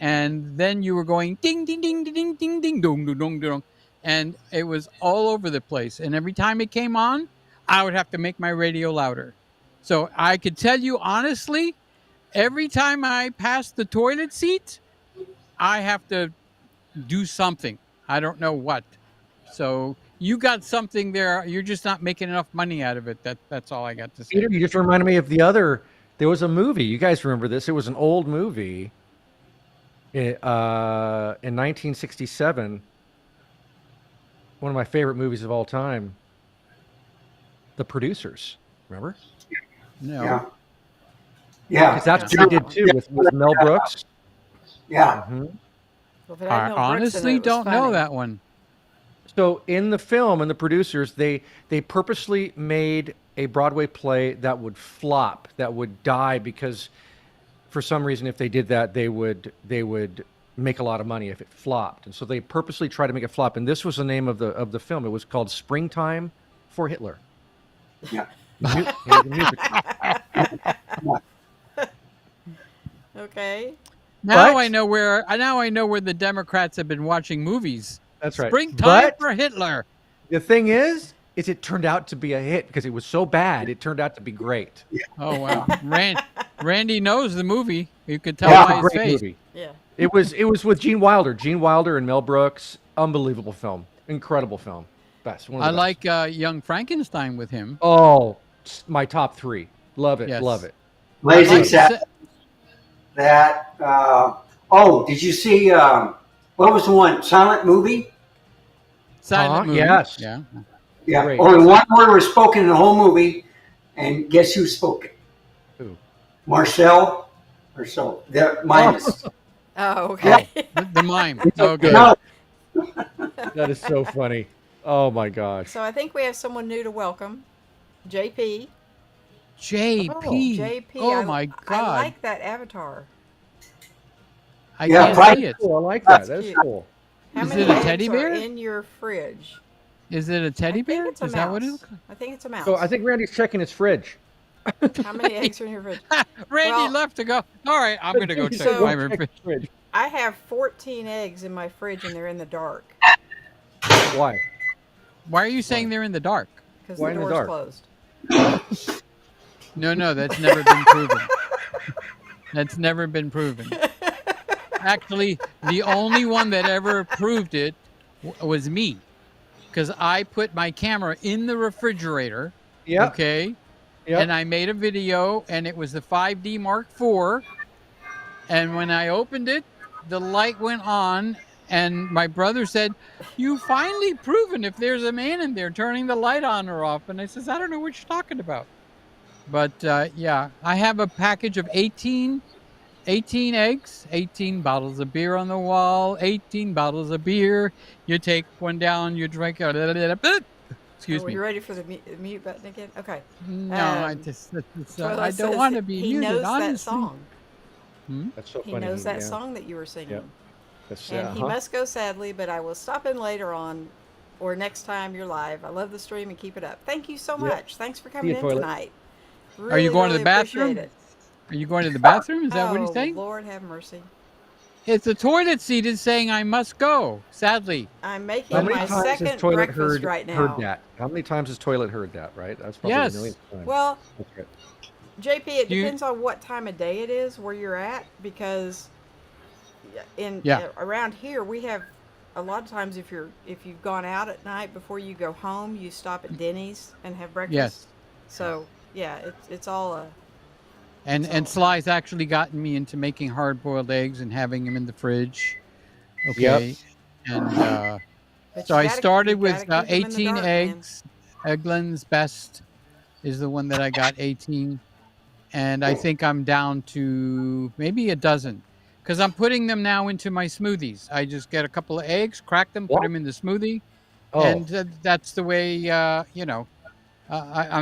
And then you were going ding ding ding ding ding ding ding dong dong dong dong, and it was all over the place. And every time it came on, I would have to make my radio louder. So I could tell you honestly, every time I pass the toilet seat, I have to do something. I don't know what. So you got something there. You're just not making enough money out of it. That's all I got to say. Peter, you just reminded me of there was a movie. You guys remember this? It was an old movie in 1967. One of my favorite movies of all time. The Producers. Remember? No. Yeah. Yeah. Because that's what they did too with Mel Brooks. Yeah. Mhm. Well, if it had I Mel Brooks in it, honestly it was don't know funny. that one. So in the film and the Producers, they purposely made a Broadway play that would flop, that would die, because for some reason, if they did that, they would make a lot of money if it flopped. And so they purposely tried to make it flop. And this was the name of the film. It was called Springtime for Hitler. Yeah. Okay. Now But- I know where the Democrats have been watching movies. That's right. Springtime But for Hitler. the thing is it turned out to be a hit because it was so bad. It turned out to be great. Oh wow. Randy knows the movie. You could tell Yeah, by his Great face. movie. Yeah. It was with Gene Wilder and Mel Brooks. Unbelievable film. Incredible film. Best. One of I the like best. Young Frankenstein with him. Oh, my top 3. Love it. Yes. Love it. Blazing Like- Saddles. That Oh, did you see? What was the one? Silent movie. Silent movie. Yes. Yeah. Yeah. Great. Only one word was spoken in the whole movie, and guess who spoke it? Who? Marcel, or so. The minus. Oh, Yeah. okay. The mime. It's so Okay. good. No, That is so funny. Oh my gosh. So I think we have someone new to welcome, JP. JP. JP, Oh my I God. like that avatar. I Yeah, can't right. see it. Cool. I like that. That's That's cute. cool. How Is many it a eggs teddy are bear? in your fridge? Is it a teddy I bear? think it's a Is mouse. that what it looks I think it's a mouse. So I think Randy's checking his fridge. How many eggs are in your fridge? like? Randy Well- left to go. All right, I'm going to go check So- my Check his refrigerator. fridge. I have 14 eggs in my fridge and they're in the dark Why? Why are you saying they're in the dark? because Why the in the door's dark? closed. No, that's never been proven. That's never been proven. Actually, the only one that ever proved it was me, because I put my camera in the refrigerator. Yep. Okay. Yep. And I made a video, and it was the 5D Mark IV. And when I opened it, the light went on, and my brother said, "You finally proven if there's a man in there turning the light on or off." And I says, "I don't know what you're talking about." But yeah, I have a package of 18 eggs, 18 bottles of beer on the wall, 18 bottles of beer. You take one down, you drink it. Excuse Are me. you ready for the mute button again? Okay. No, I Um, just Toilet I don't says want to be he muted. knows that Honestly. song. That's so He funny. knows that yeah. song that you were singing. Yep. That's, And he must go sadly, but I will stop in later on or next time you're live. I love the stream and keep it up. Thank you so Yep. much. Thanks for coming you, in toilet. tonight. Are you going to really the bathroom? appreciate it. Are you going to the bathroom? Is that what he's Oh, saying? Lord have mercy. It's the toilet seat is saying I must go. Sadly. I'm How making many my times has second toilet breakfast right heard now. that? How many times has toilet heard that? Right. That's probably Yes. the millionth time. Well, That's right. JP, it Do you- depends on what time of day it is where you're at, because Yeah. around here we have a lot of times if you've gone out at night before you go home, you stop at Denny's and have breakfast. Yes. So yeah, it's all a And So- Sly's actually gotten me into making hard-boiled eggs and having them in the fridge. Yep. Okay. And but so you I gotta- started you with gotta keep 'em in the 18 dark, man. eggs. Eggland's Best is the one that I got 18. And I think I'm down to maybe a dozen because I'm putting them now into my smoothies. I just get a couple of eggs, crack them, put What? them in the smoothie. Oh. And that's the way, I'm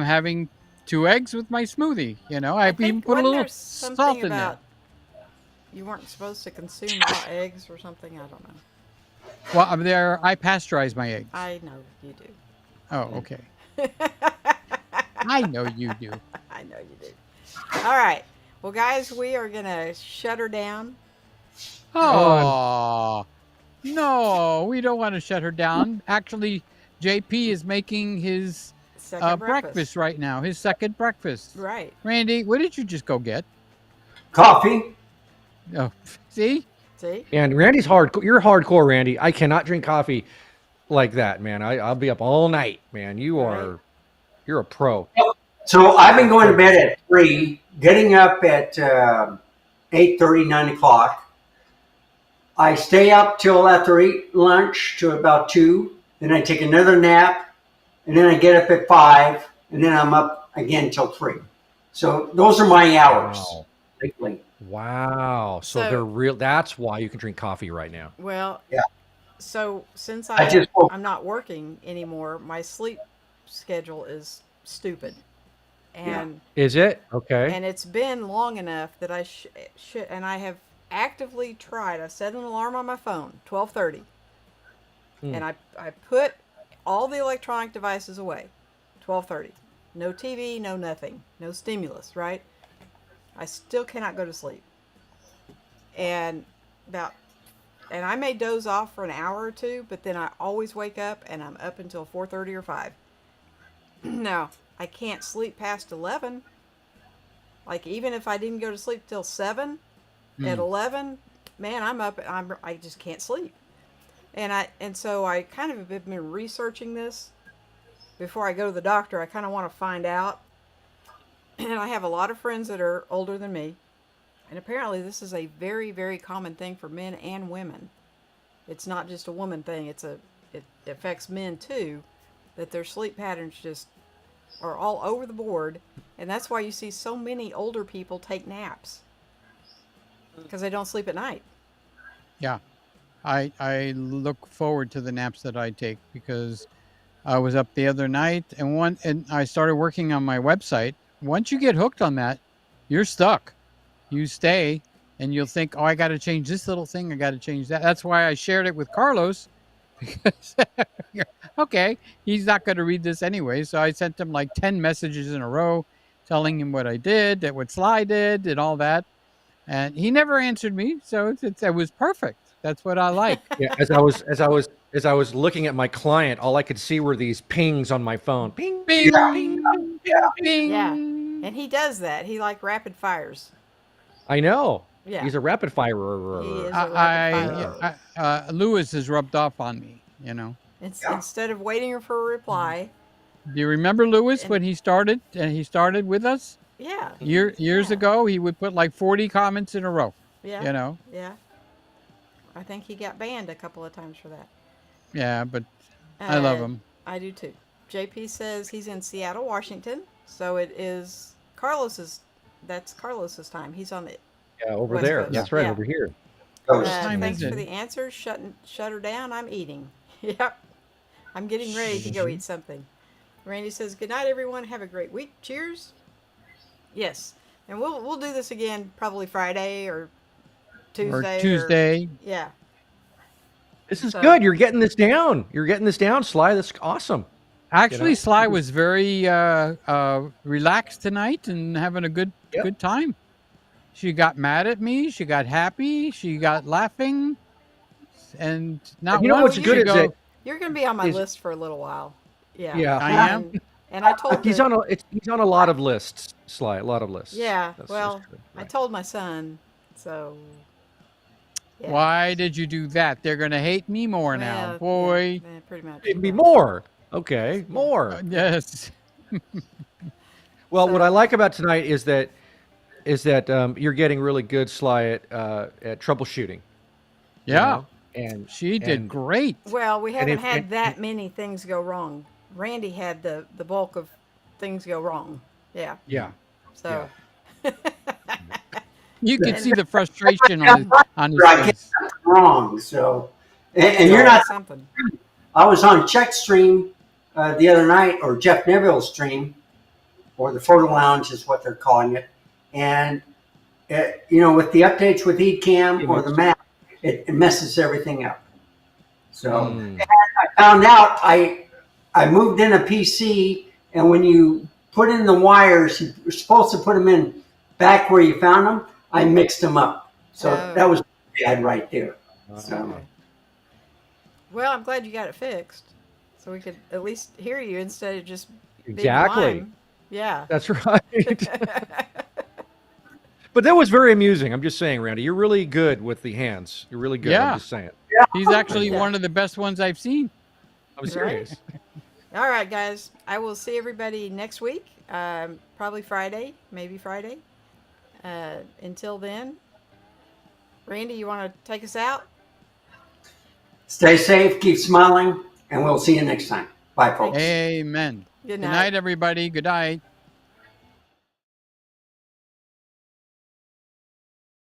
having 2 eggs with my smoothie. I even think, put a wasn't little there salt something in there. about you weren't supposed to consume raw eggs or something? I don't know. Well, I pasteurize my eggs. I know you do. Oh, okay. I know you do. I know you do. All right. Well, guys, we are going to shut her down. Oh, no, we don't want to shut her down. Actually, JP is making his Second breakfast right now, his second breakfast. Right. Randy, what did you just go get? coffee. Oh, see? See? And Randy's hardcore. You're hardcore, Randy. I cannot drink coffee like that, man. I'll be up all night, man. You're a pro. So I've been going to bed at 3, getting up at 8:30, 9 o'clock. I stay up till after eat lunch to about 2. Then I take another nap, and then I get up at 5, and then I'm up again till 3. So those are my hours. Wow. Lately. Wow. So So- they're real. That's why you can drink coffee right now. Well, Yeah. So since I just woke- I'm not working anymore, my sleep schedule is stupid. And Is it? Okay. and it's been long enough that I should, and I have actively tried. I set an alarm on my phone, 12:30, and I put all the electronic devices away, 12:30. No TV, no nothing, no stimulus. Right? I still cannot go to sleep, and I may doze off for an hour or two, but then I always wake up and I'm up until 4:30 or 5. Now, I can't sleep past 11. Like, even if I didn't go to sleep till 7, at 11, man, I'm up. I just can't sleep. And so I kind of have been researching this before I go to the doctor. I kind of want to find out. And I have a lot of friends that are older than me. And apparently this is a very, very common thing for men and women. It's not just a woman thing. It affects men too, that their sleep patterns just are all over the board. And that's why you see so many older people take naps. Because they don't sleep at night. Yeah. I look forward to the naps that I take because I was up the other night and I started working on my website. Once you get hooked on that, you're stuck. You stay and you'll think, oh, I got to change this little thing. I got to change that. That's why I shared it with Carlos because, okay, he's not going to read this anyway. So I sent him like 10 messages in a row telling him what I did, that what Sly did and all that. And he never answered me. So it was perfect. That's what I like. Yeah, as I was looking at my client, all I could see were these pings on my phone. Ping, Bing, ping, Yeah. bing. Yeah. And he does that. He like rapid fires. I know. Yeah. He's a rapid He firer. is a rapid fire. Lewis has rubbed off on me, you know. Instead of waiting for a reply. Do you remember Lewis when he started? And he started with us Yeah. years ago. He would put like 40 comments in a row. Yeah. You know. Yeah. I think he got banned a couple of times for that. Yeah, but I love him. I do too. JP says he's in Seattle, Washington. So it is Carlos's. That's Carlos's time. He's on the. Yeah, over West there. Coast. That's right, Yeah. over here. time Thanks is for it? the answers. Shut her down. I'm eating. Yep. I'm getting ready to go eat something. Randy says, "Good night, everyone. Have a great week. Cheers." Yes, and we'll do this again probably Friday or Tuesday. Or Tuesday. Yeah. This is So- good. You're getting this down. You're getting this down, Sly. That's awesome. Actually, know? Sly was very relaxed tonight and having a good time. She got mad at me. She got happy. She got laughing. And not You know once what's did good she is go, that You're going to be on my Is- list for a little while. Yeah. Yeah. I am. And I told he's the- on a lot of lists, Sly. A lot of lists. Yeah. That's Well, true. I Right. told my son. So. Yeah. Why did you do that? They're going to hate me more now. Well, Boy. yeah, pretty much. Maybe more. Okay, more. Yes. Well, So- what I like about tonight is that you're getting really good, Sly, at troubleshooting. you Yeah. know? And She did and- great. Well, we haven't if- had and- that many things go wrong. Randy had the bulk of things go wrong. Yeah. Yeah. So. You could see the frustration on his I get face. something wrong. So, and It's you're always not. something. I was on Chet's stream the other night, or Jeff Neville's stream, or the photo lounge is what they're calling it. And with the updates with eCam or the map, it messes everything up. So I found out I moved in a PC, and when you put in the wires, you're supposed to put them in back where you found them. I mixed them up, so Oh. that was bad right there. So. Okay. Well, I'm glad you got it fixed, so we could at least hear you instead of just being Exactly. lime. Yeah. That's right. But that was very amusing. I'm just saying, Randy, you're really good with the hands. You're really good. Yeah. I'm just saying. He's actually Yeah. one of the best ones I've seen. I'm serious. All right, guys. I will see everybody next week. Probably Friday, maybe Friday. Until then, Randy, you want to take us out? Stay safe, keep smiling, and we'll see you next time. Bye, folks. Amen. Good Good night. night, everybody. Good night.